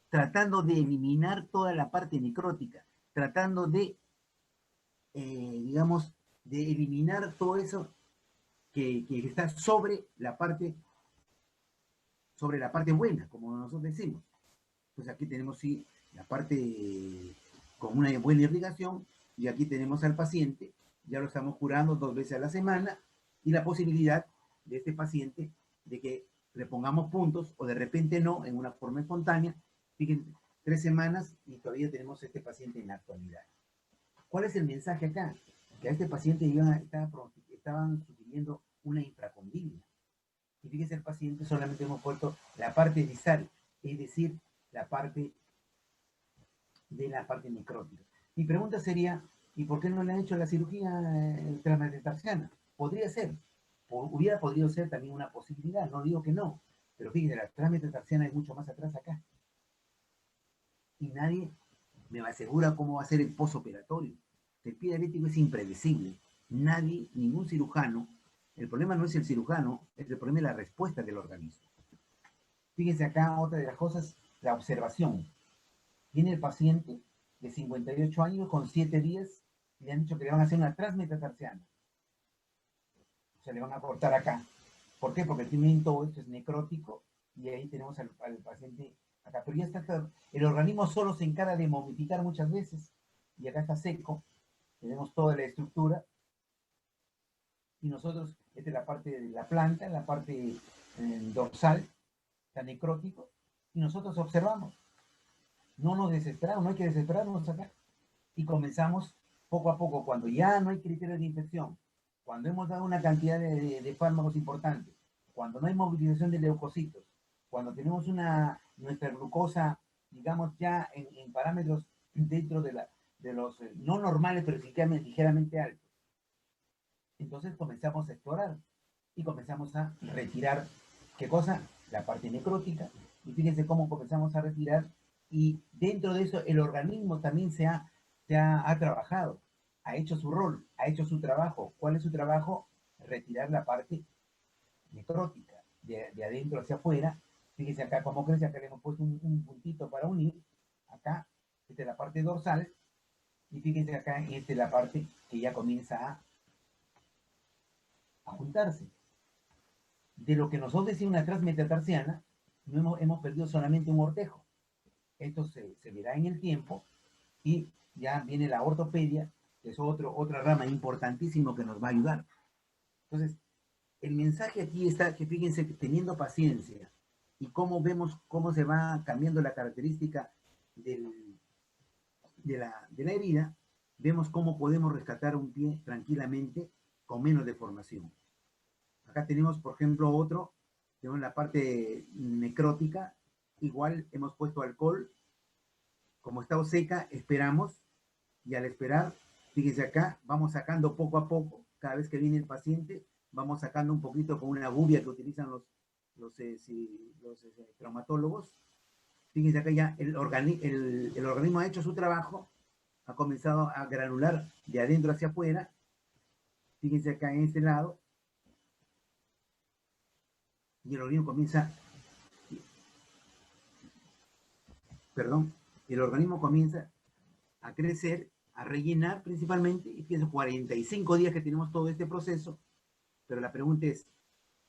Speaker 2: tratando de eliminar toda la parte necrótica, tratando de, digamos, de eliminar todo eso que está sobre la parte buena, como nosotros decimos. Pues aquí tenemos sí la parte con una buena irrigación, y aquí tenemos al paciente, ya lo estamos curando 2 veces a la semana, y la posibilidad de este paciente de que le pongamos puntos, o de repente no, en una forma espontánea. Fíjense, 3 semanas y todavía tenemos este paciente en la actualidad. ¿Cuál es el mensaje acá? Que a este paciente estaban sugiriendo una infracondilia. Y fíjense, el paciente solamente hemos puesto la parte distal, es decir, la parte de la parte necrótica. Mi pregunta sería, ¿y por qué no le han hecho la cirugía transmetatarsiana? Podría ser, hubiera podido ser también una posibilidad, no digo que no, pero fíjense, la transmetatarsiana es mucho más atrás acá. Y nadie me asegura cómo va a ser el posoperatorio. El pie diabético es impredecible. Nadie, ningún cirujano, el problema no es el cirujano, el problema es la respuesta del organismo. Fíjense acá otra de las cosas, la observación. Viene el paciente de 58 años con 7 días y le han dicho que le van a hacer una transmetatarsiana. O sea, le van a cortar acá. ¿Por qué? Porque tiene todo esto es necrótico, y ahí tenemos al paciente acá. Pero ya está, el organismo solo se encarga de momificar muchas veces, y acá está seco, tenemos toda la estructura, y nosotros, esta es la parte de la planta, la parte dorsal, está necrótico, y nosotros observamos. No nos desesperamos, no hay que desesperarnos acá. Y comenzamos poco a poco, cuando ya no hay criterios de infección, cuando hemos dado una cantidad de fármacos importantes, cuando no hay movilización de leucocitos, cuando tenemos nuestra glucosa, digamos, ya en parámetros dentro de los no normales, pero ligeramente altos. Entonces comenzamos a explorar y comenzamos a retirar, ¿qué cosa? La parte necrótica. Y fíjense cómo comenzamos a retirar, y dentro de eso el organismo también ha trabajado, ha hecho su rol, ha hecho su trabajo. ¿Cuál es su trabajo? Retirar la parte necrótica, de adentro hacia afuera. Fíjense acá cómo crece, acá le hemos puesto un puntito para unir, acá, esta es la parte dorsal, y fíjense acá, esta es la parte que ya comienza a juntarse. De lo que nosotros decimos una transmetatarsiana, no hemos perdido solamente un ortejo. Esto se verá en el tiempo, y ya viene la ortopedia, que es otra rama importantísima que nos va a ayudar. Entonces, el mensaje aquí está que fíjense que teniendo paciencia y cómo vemos cómo se va cambiando la característica de la herida, vemos cómo podemos rescatar un pie tranquilamente con menos deformación. Acá tenemos, por ejemplo, tenemos la parte necrótica, igual hemos puesto alcohol, como está seca, esperamos, y al esperar, fíjense acá, vamos sacando poco a poco, cada vez que viene el paciente, vamos sacando un poquito con una gubia que utilizan los traumatólogos. Fíjense acá ya el organismo ha hecho su trabajo, ha comenzado a granular de adentro hacia afuera. Fíjense acá en este lado, y el organismo comienza a crecer, a rellenar principalmente, y fíjense, 45 días que tenemos todo este proceso. Pero la pregunta es,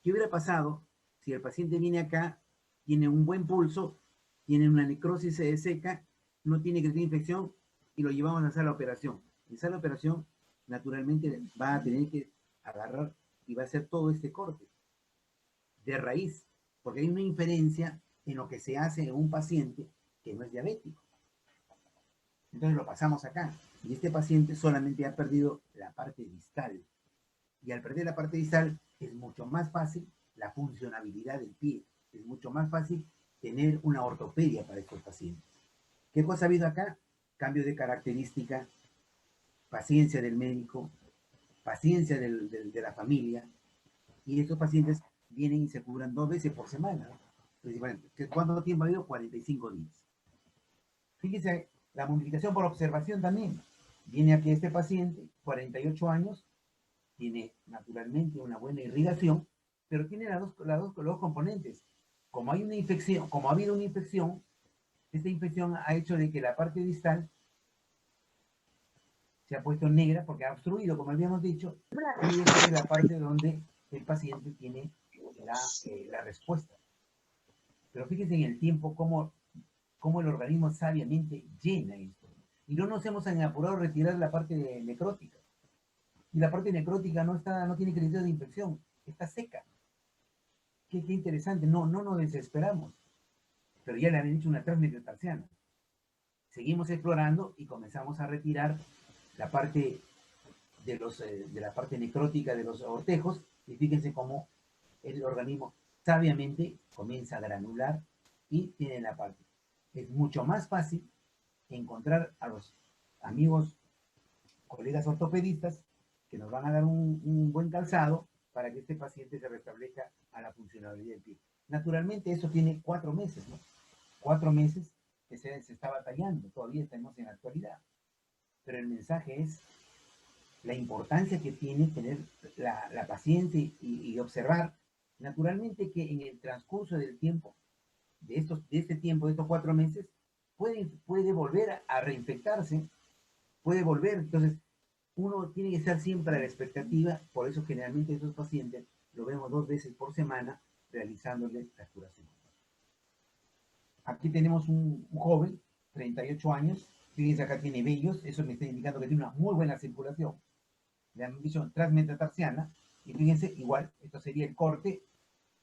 Speaker 2: ¿qué hubiera pasado si el paciente viene acá, tiene un buen pulso, tiene una necrosis seca, no tiene crisis de infección, y lo llevamos a la sala de operación? En sala de operación, naturalmente, va a tener que agarrar y va a hacer todo este corte de raíz, porque hay una inferencia en lo que se hace en un paciente que no es diabético. Entonces lo pasamos acá, y este paciente solamente ha perdido la parte distal, y al perder la parte distal es mucho más fácil la funcionabilidad del pie, es mucho más fácil tener una ortopedia para estos pacientes. ¿Qué cosa ha habido acá? Cambio de característica, paciencia del médico, paciencia de la familia, y estos pacientes vienen y se curan 2 veces por semana, principalmente. ¿Cuánto tiempo ha habido? 45 días. Fíjense, la modificación por observación también. Viene aquí este paciente, 48 años, tiene naturalmente una buena irrigación, pero tiene los dos componentes. Como hay una infección, como ha habido una infección, esta infección ha hecho de que la parte distal se ha puesto negra porque ha obstruido, como habíamos dicho, y esta es la parte donde el paciente tiene la respuesta. Pero fíjense en el tiempo cómo el organismo sabiamente llena esto. Y no nos hemos apurado a retirar la parte necrótica. Y la parte necrótica no tiene criterio de infección, está seca. Qué interesante, no nos desesperamos. Pero ya le han hecho una transmetatarsiana. Seguimos explorando y comenzamos a retirar la parte de la parte necrótica de los ortejos, y fíjense cómo el organismo sabiamente comienza a granular y tiene la parte. Es mucho más fácil encontrar a los amigos, colegas ortopedistas que nos van a dar un buen calzado para que este paciente se restablezca a la funcionalidad del pie. Naturalmente eso tiene 4 meses, ¿no? 4 meses que se está batallando, todavía estamos en la actualidad. Pero el mensaje es la importancia que tiene tener la paciencia y observar. Naturalmente que en el transcurso del tiempo, de este tiempo, de estos 4 meses, puede volver a reinfectarse, puede volver. Entonces, uno tiene que estar siempre a la expectativa, por eso generalmente estos pacientes lo vemos 2 veces por semana realizándole la curación. Aquí tenemos un joven, 38 años, fíjense acá tiene vellos, eso me está indicando que tiene una muy buena circulación. Le han dicho transmetatarsiana, y fíjense, igual, esto sería el corte,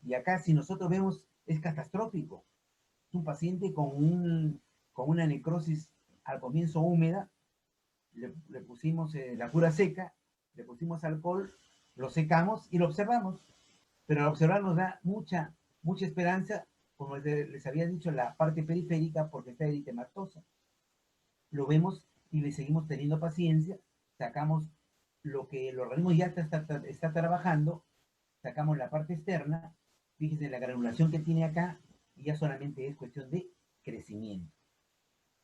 Speaker 2: y acá si nosotros vemos, es catastrófico. Es un paciente con una necrosis al comienzo húmeda, le pusimos la cura seca, le pusimos alcohol, lo secamos y lo observamos, pero al observar nos da mucha esperanza, como les había dicho, la parte periférica, porque está eritematosa. Lo vemos y le seguimos teniendo paciencia, sacamos lo que el organismo ya está trabajando, sacamos la parte externa, fíjense la granulación que tiene acá, y ya solamente es cuestión de crecimiento.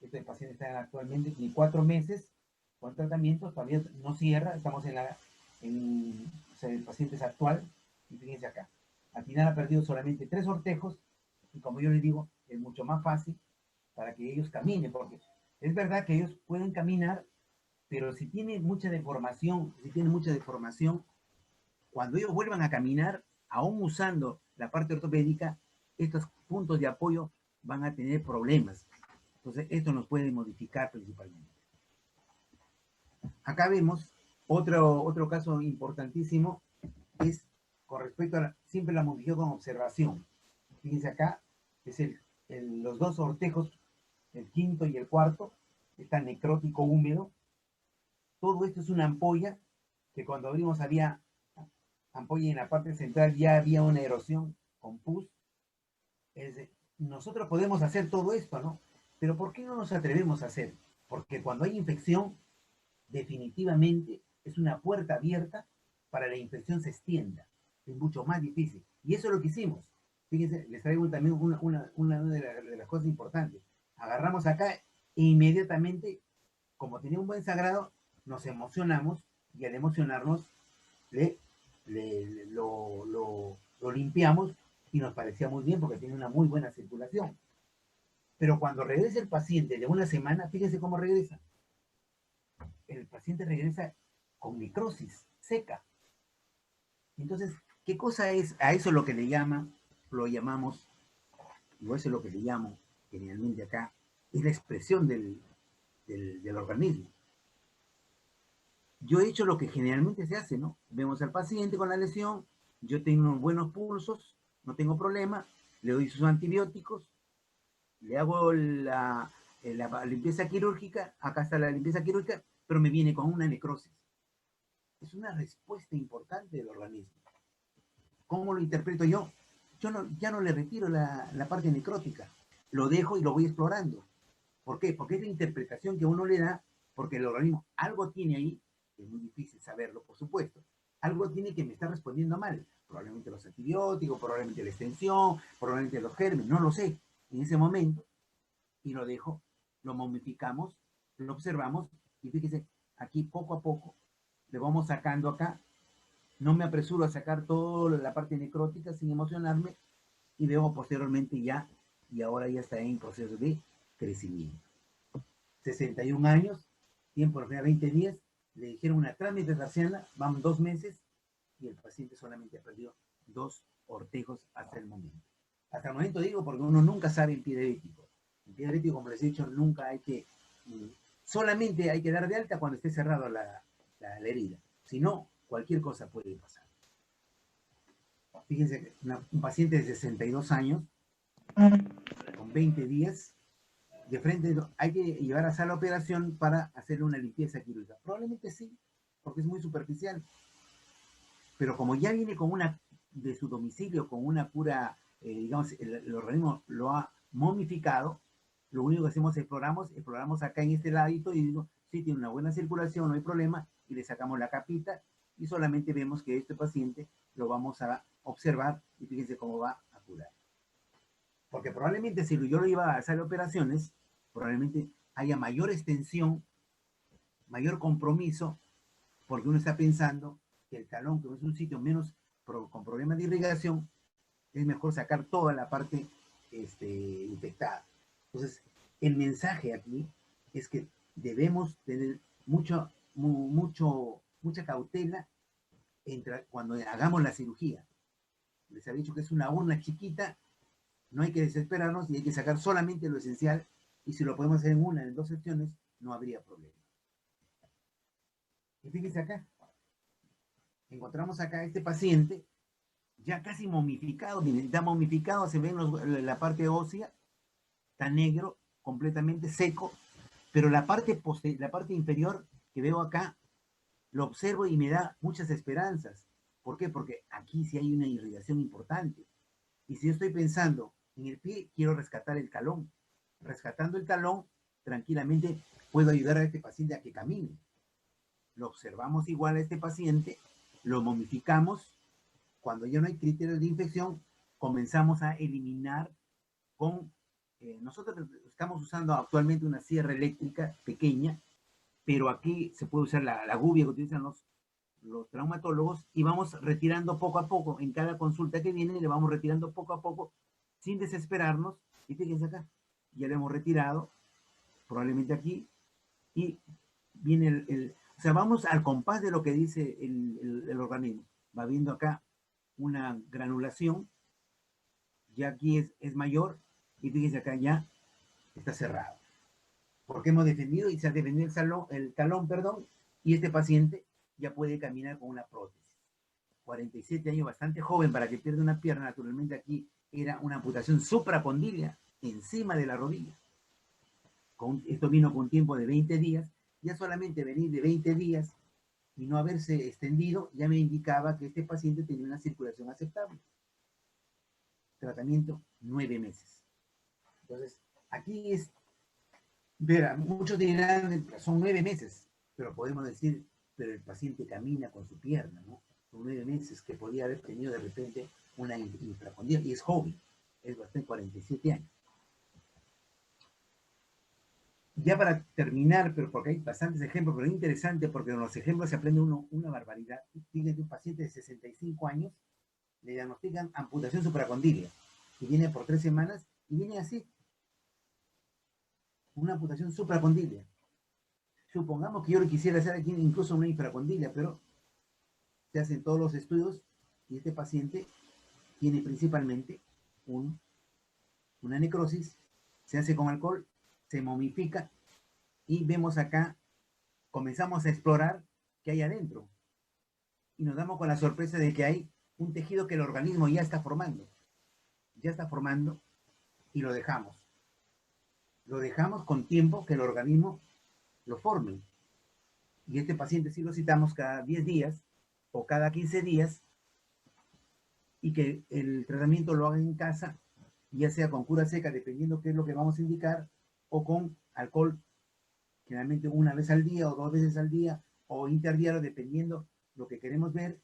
Speaker 2: Este paciente está actualmente en 4 meses con tratamiento, todavía no cierra, estamos o sea, el paciente es actual, y fíjense acá. Al final ha perdido solamente 3 ortejos, y como yo les digo, es mucho más fácil para que ellos caminen, porque es verdad que ellos pueden caminar, pero si tienen mucha deformación, cuando ellos vuelvan a caminar, aún usando la parte ortopédica, estos puntos de apoyo van a tener problemas. Entonces, esto nos puede modificar principalmente. Acá vemos otro caso importantísimo, es con respecto a siempre la modificación con observación. Fíjense acá, es los 2 ortejos, el quinto y el cuarto, está necrótico húmedo. Todo esto es una ampolla, que cuando abrimos había ampolla en la parte central, ya había una erosión con pus. Nosotros podemos hacer todo esto, ¿no? Pero ¿por qué no nos atrevemos a hacer? Porque cuando hay infección, definitivamente es una puerta abierta para la infección se extienda. Es mucho más difícil. Y eso es lo que hicimos. Fíjense, les traigo también una de las cosas importantes. Agarramos acá e inmediatamente, como tenía un buen sagrado, nos emocionamos, y al emocionarnos lo limpiamos, y nos parecía muy bien porque tiene una muy buena circulación. Pero cuando regresa el paciente de una semana, fíjense cómo regresa. El paciente regresa con necrosis seca. Entonces, ¿qué cosa es? A eso lo que lo llamamos, o eso es lo que le llamo generalmente acá, es la expresión del organismo. yo he hecho lo que generalmente se hace, ¿no? Vemos al paciente con la lesión, yo tengo unos buenos pulsos, no tengo problema, le doy sus antibióticos, le hago la limpieza quirúrgica, acá está la limpieza quirúrgica, pero me viene con una necrosis. Es una respuesta importante del organismo. ¿Cómo lo interpreto yo? Yo no, ya no le retiro la parte necrótica, lo dejo y lo voy explorando. ¿Por qué? Porque es la interpretación que uno le da, porque el organismo algo tiene ahí, que es muy difícil saberlo, por supuesto, algo tiene que me está respondiendo mal, probablemente los antibióticos, probablemente la extensión, probablemente los gérmenes, no lo sé, en ese momento, y lo dejo, lo momificamos, lo observamos, y fíjese, aquí poco a poco, le vamos sacando acá, no me apresuro a sacar toda la parte necrótica sin emocionarme, y veo posteriormente ya, y ahora ya está en proceso de crecimiento. 61 años, tiempo de 20 días, le dijeron una trámite tarsiana, van 2 meses, y el paciente solamente ha perdido 2 ortejos hasta el momento. Hasta el momento digo porque uno nunca sabe en pie diabético. En pie diabético, como les he dicho, nunca hay que, solamente hay que dar de alta cuando esté cerrado la herida. Si no, cualquier cosa puede pasar. Fíjense, un paciente de 62 años, con 20 días, de frente, hay que llevar a sala de operación para hacerle una limpieza quirúrgica. Probablemente sí, porque es muy superficial. Pero como ya viene con una, de su domicilio, con una cura, digamos, el organismo lo ha momificado, lo único que hacemos es exploramos acá en este ladito y digo, sí, tiene una buena circulación, no hay problema, y le sacamos la capita y solamente vemos que este paciente lo vamos a observar y fíjense cómo va a curar. Porque probablemente si yo lo iba a hacer operaciones, probablemente haya mayor extensión, mayor compromiso, porque uno está pensando que el talón, que es un sitio menos con problemas de irrigación, es mejor sacar toda la parte infectada. Entonces, el mensaje aquí es que debemos tener mucha cautela cuando hagamos la cirugía. Les había dicho que es una urna chiquita, no hay que desesperarnos y hay que sacar solamente lo esencial, y si lo podemos hacer en 2 secciones, no habría problema. Y fíjense acá, encontramos acá a este paciente ya casi momificado, miren, está momificado, se ve en la parte ósea, está negro, completamente seco, pero la parte inferior que veo acá, lo observo y me da muchas esperanzas. ¿Por qué? Porque aquí sí hay una irrigación importante. Y si yo estoy pensando en el pie, quiero rescatar el talón. Rescatando el talón, tranquilamente puedo ayudar a este paciente a que camine. Lo observamos igual a este paciente, lo momificamos. Cuando ya no hay criterios de infección, comenzamos a eliminar con... nosotros estamos usando actualmente una sierra eléctrica pequeña, pero aquí se puede usar la gubia que utilizan los traumatólogos y vamos retirando poco a poco. En cada consulta que viene le vamos retirando poco a poco sin desesperarnos. Y fíjense acá, ya le hemos retirado, probablemente aquí, y viene o sea, vamos al compás de lo que dice el organismo. Va viendo acá una granulación, ya aquí es mayor, y fíjense acá ya está cerrado. Porque hemos defendido y se ha defendido el talón, perdón, y este paciente ya puede caminar con una prótesis. 47 años, bastante joven para que pierda una pierna. Naturalmente aquí era una amputación supracondilia encima de la rodilla. Esto vino con un tiempo de 20 días. Ya solamente venir de 20 días y no haberse extendido ya me indicaba que este paciente tenía una circulación aceptable. Tratamiento 9 meses. Entonces, aquí es, verá, muchos dirán, son 9 meses, pero podemos decir, pero el paciente camina con su pierna, ¿no? Son 9 meses que podía haber tenido de repente una infracondilia, y es joven, es bastante 47 años. Ya para terminar, pero porque hay bastantes ejemplos, pero es interesante porque en los ejemplos se aprende uno una barbaridad. Fíjate, un paciente de 65 años le diagnostican amputación supracondilia y viene por 3 semanas y viene así, una amputación supracondilia. Supongamos que yo le quisiera hacer aquí incluso una infracondilia, pero se hacen todos los estudios y este paciente tiene principalmente una necrosis, se hace con alcohol, se momifica y vemos acá, comenzamos a explorar que hay adentro. Y nos damos con la sorpresa de que hay un tejido que el organismo ya está formando. Ya está formando y lo dejamos. Lo dejamos con tiempo que el organismo lo forme. Y este paciente sí lo citamos cada 10 días o cada 15 días y que el tratamiento lo haga en casa, ya sea con cura seca, dependiendo qué es lo que vamos a indicar, o con alcohol, generalmente una vez al día o 2 veces al día, o interdiario, dependiendo lo que queremos ver,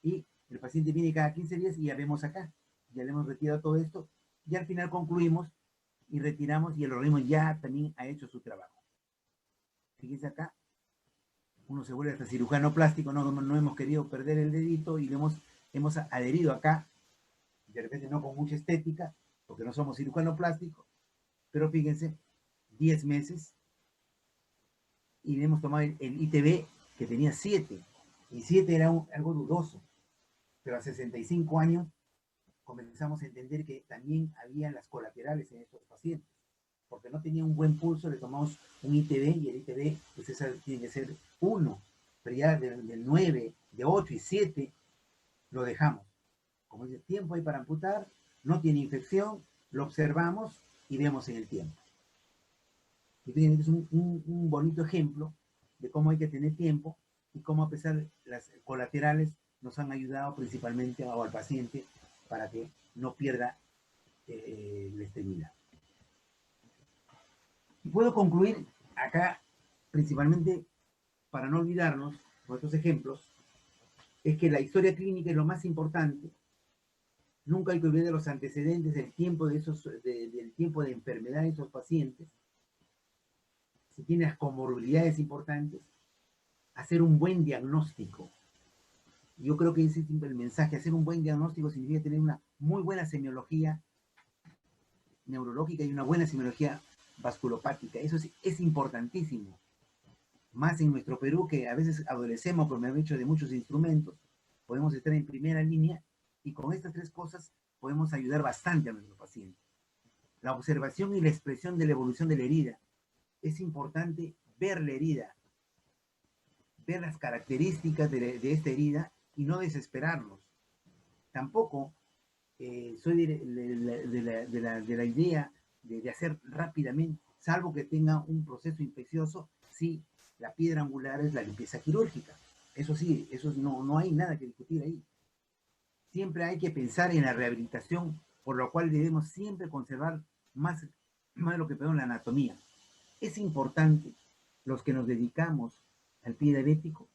Speaker 2: y el paciente viene cada 15 días y ya vemos acá, ya le hemos retirado todo esto, y al final concluimos y retiramos y el organismo ya también ha hecho su trabajo. Fíjense acá, uno se vuelve hasta cirujano plástico, no hemos querido perder el dedito y le hemos adherido acá, de repente no con mucha estética, porque no somos cirujano plástico, pero fíjense, 10 meses, y le hemos tomado el ITB que tenía 7, y 7 era algo dudoso, pero a 65 años comenzamos a entender que también había las colaterales en estos pacientes, porque no tenía un buen pulso, le tomamos un ITB, y el ITB pues esa tiene que ser 1, pero ya del 9, de 8 y 7 lo dejamos. Como dice, tiempo hay para amputar, no tiene infección, lo observamos y vemos en el tiempo. Es un bonito ejemplo de cómo hay que tener tiempo y cómo a pesar de las colaterales nos han ayudado principalmente al paciente para que no pierda la esterilidad. Y puedo concluir acá, principalmente para no olvidarnos, con estos ejemplos, es que la historia clínica es lo más importante. Nunca hay que olvidar los antecedentes, el tiempo del tiempo de enfermedad de esos pacientes. Si tiene las comorbilidades importantes, hacer un buen diagnóstico. Yo creo que ese es el mensaje. Hacer un buen diagnóstico significa tener una muy buena semiología neurológica y una buena semiología vasculopática. Eso es importantísimo. Más en nuestro Perú, que a veces adolecemos, como me han dicho, de muchos instrumentos. Podemos estar en primera línea y con estas 3 cosas podemos ayudar bastante a nuestro paciente. La observación y la expresión de la evolución de la herida. Es importante ver la herida, ver las características de esta herida y no desesperarnos. Tampoco soy de la idea de hacer rápidamente, salvo que tenga un proceso infeccioso, sí, la piedra angular es la limpieza quirúrgica. Eso sí, eso no hay nada que discutir ahí. Siempre hay que pensar en la rehabilitación, por lo cual debemos siempre conservar más de lo que podemos la anatomía. Es importante, los que nos dedicamos al pie diabético,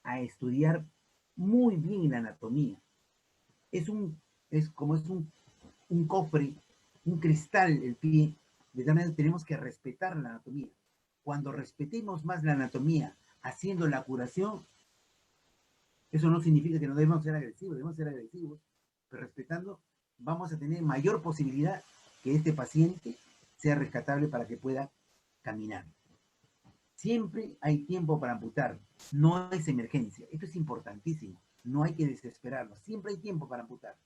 Speaker 2: a estudiar muy bien la anatomía. Es como un cofre, un cristal el pie, de tal manera tenemos que respetar la anatomía. Cuando respetemos más la anatomía haciendo la curación, eso no significa que no debemos ser agresivos, pero respetando vamos a tener mayor posibilidad que este paciente sea rescatable para que pueda caminar. Siempre hay tiempo para amputar, no es emergencia. Esto es importantísimo, no hay que desesperarnos, siempre hay tiempo para amputar.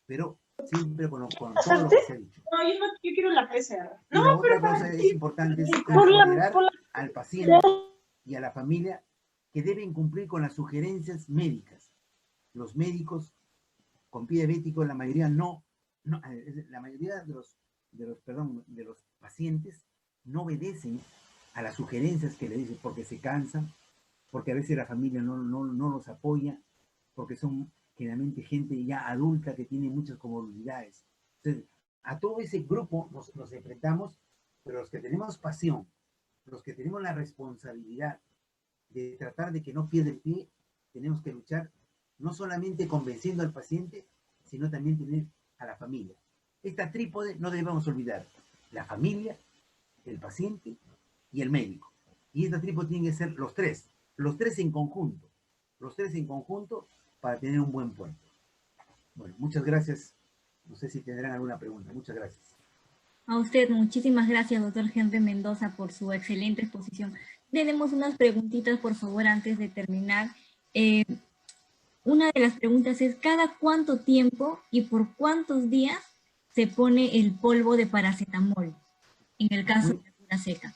Speaker 2: Pero siempre con todo lo que se ha dicho.
Speaker 3: No, yo quiero la PCR.
Speaker 2: Y la otra cosa es importante es empoderar al paciente y a la familia que deben cumplir con las sugerencias médicas. Los médicos con pie diabético, la mayoría la mayoría de los pacientes no obedecen a las sugerencias que le dicen porque se cansan, porque a veces la familia no los apoya, porque son generalmente gente ya adulta que tiene muchas comorbilidades. Entonces, a todo ese grupo nos enfrentamos, pero los que tenemos pasión, los que tenemos la responsabilidad de tratar de que no pierda el pie, tenemos que luchar no solamente convenciendo al paciente, sino también tener a la familia. Esta trípode no debemos olvidar: la familia, el paciente y el médico. Y esta trípode tiene que ser los tres en conjunto, para tener un buen puente. Bueno, muchas gracias. No sé si tendrán alguna pregunta. Muchas gracias.
Speaker 1: A usted, muchísimas gracias, doctor Henry Mendoza, por su excelente exposición. Tenemos unas preguntitas, por favor, antes de terminar. Una de las preguntas es: ¿cada cuánto tiempo y por cuántos días se pone el polvo de paracetamol en el caso de la cura seca?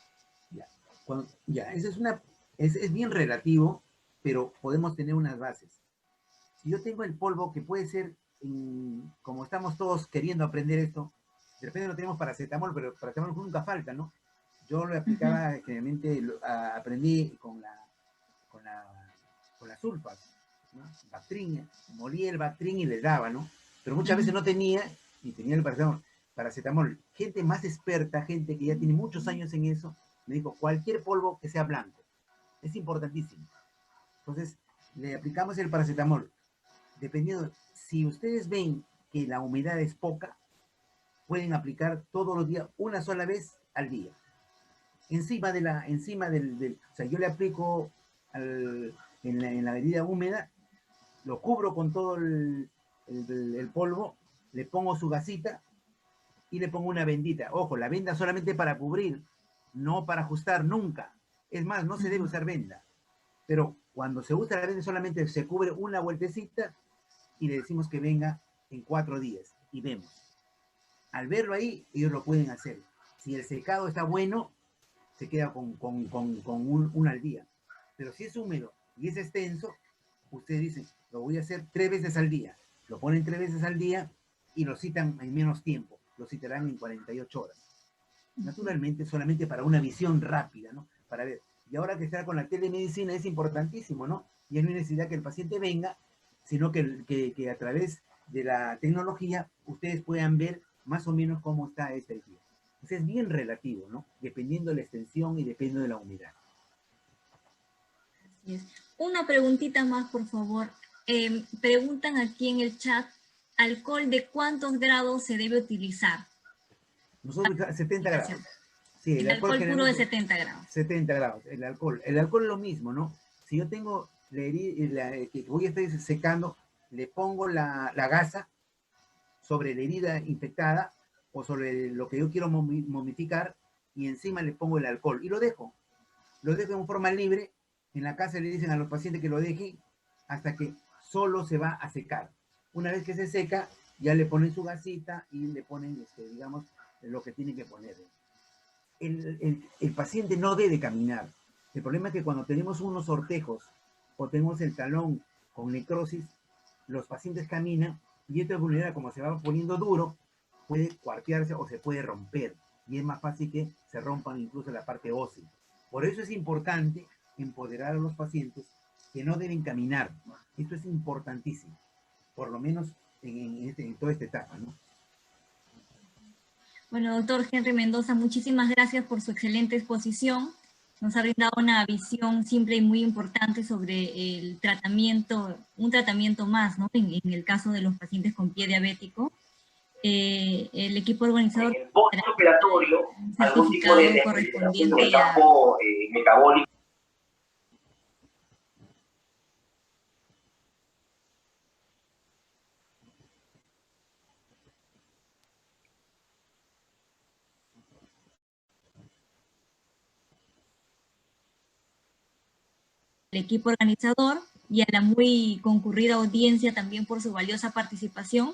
Speaker 2: Esa es una Es bien relativo, pero podemos tener unas bases. Si yo tengo el polvo, que puede ser, como estamos todos queriendo aprender esto, de repente no tenemos paracetamol, pero paracetamol nunca falta, ¿no? Yo lo aplicaba, generalmente aprendí con las sulfas, ¿no? Bactrin, molía el Bactrin y le daba, ¿no? Pero muchas veces no tenía, y tenía el paracetamol. Gente más experta, gente que ya tiene muchos años en eso, me dijo, cualquier polvo que sea blanco, es importantísimo. Entonces, le aplicamos el paracetamol. Dependiendo, si ustedes ven que la humedad es poca, pueden aplicar todos los días, una sola vez al día. Encima del o sea, yo le aplico en la herida húmeda, lo cubro con todo el polvo, le pongo su gasita y le pongo una vendita. Ojo, la venda solamente para cubrir, no para ajustar nunca. Es más, no se debe usar venda. Pero cuando se usa la venda solamente se cubre una vueltecita y le decimos que venga en 4 días y vemos. Al verlo ahí, ellos lo pueden hacer. Si el secado está bueno, se queda con un al día. Pero si es húmedo y es extenso, ustedes dicen, lo voy a hacer 3 veces al día. Lo ponen 3 veces al día y lo citan en menos tiempo. Lo citarán en 48 horas. Naturalmente, solamente para una visión rápida, ¿no? Para ver. Y ahora que está con la telemedicina es importantísimo, ¿no? Y no hay necesidad que el paciente venga, sino que a través de la tecnología ustedes puedan ver más o menos cómo está esta herida. Entonces es bien relativo, ¿no? Dependiendo de la extensión y dependiendo de la humedad.
Speaker 1: Así es. Una preguntita más, por favor. Preguntan aquí en el chat, ¿alcohol de cuántos grados se debe utilizar?
Speaker 2: Nosotros 70 grados. Sí,
Speaker 1: el alcohol puro de 70 grados.
Speaker 2: 70 grados, el alcohol. El alcohol es lo mismo, ¿no? Si yo tengo que voy a estar secando, le pongo la gasa sobre la herida infectada o sobre lo que yo quiero momificar y encima le pongo el alcohol y lo dejo en forma libre. En la casa le dicen a los pacientes que lo dejen hasta que solo se va a secar. Una vez que se seca, ya le ponen su gasita y le ponen, digamos, lo que tienen que poner. El paciente no debe caminar. El problema es que cuando tenemos unos sortejos o tenemos el talón con necrosis, los pacientes caminan y esta vulnerabilidad, como se va poniendo duro, puede cuartearse o se puede romper. Y es más fácil que se rompan incluso la parte ósea. Por eso es importante empoderar a los pacientes que no deben caminar. Esto es importantísimo, por lo menos en toda esta etapa, ¿no?
Speaker 1: Bueno, doctor Henry Mendoza, muchísimas gracias por su excelente exposición. Nos ha brindado una visión simple y muy importante sobre el tratamiento, un tratamiento más, ¿no? En el caso de los pacientes con pie diabético. El equipo organizador...
Speaker 4: En el postoperatorio, algún tipo de
Speaker 1: correspondiente
Speaker 4: en el campo metabólico.
Speaker 1: El equipo organizador y a la muy concurrida audiencia también por su valiosa participación.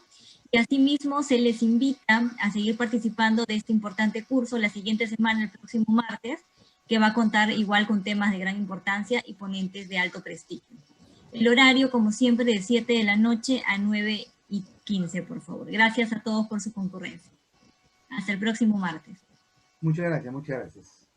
Speaker 1: Y asimismo se les invita a seguir participando de este importante curso la siguiente semana, el próximo martes, que va a contar igual con temas de gran importancia y ponentes de alto prestigio. El horario, como siempre, de 7 de la noche a 9:15, por favor. Gracias a todos por su concurrencia. Hasta el próximo martes.
Speaker 2: Muchas gracias, muchas gracias.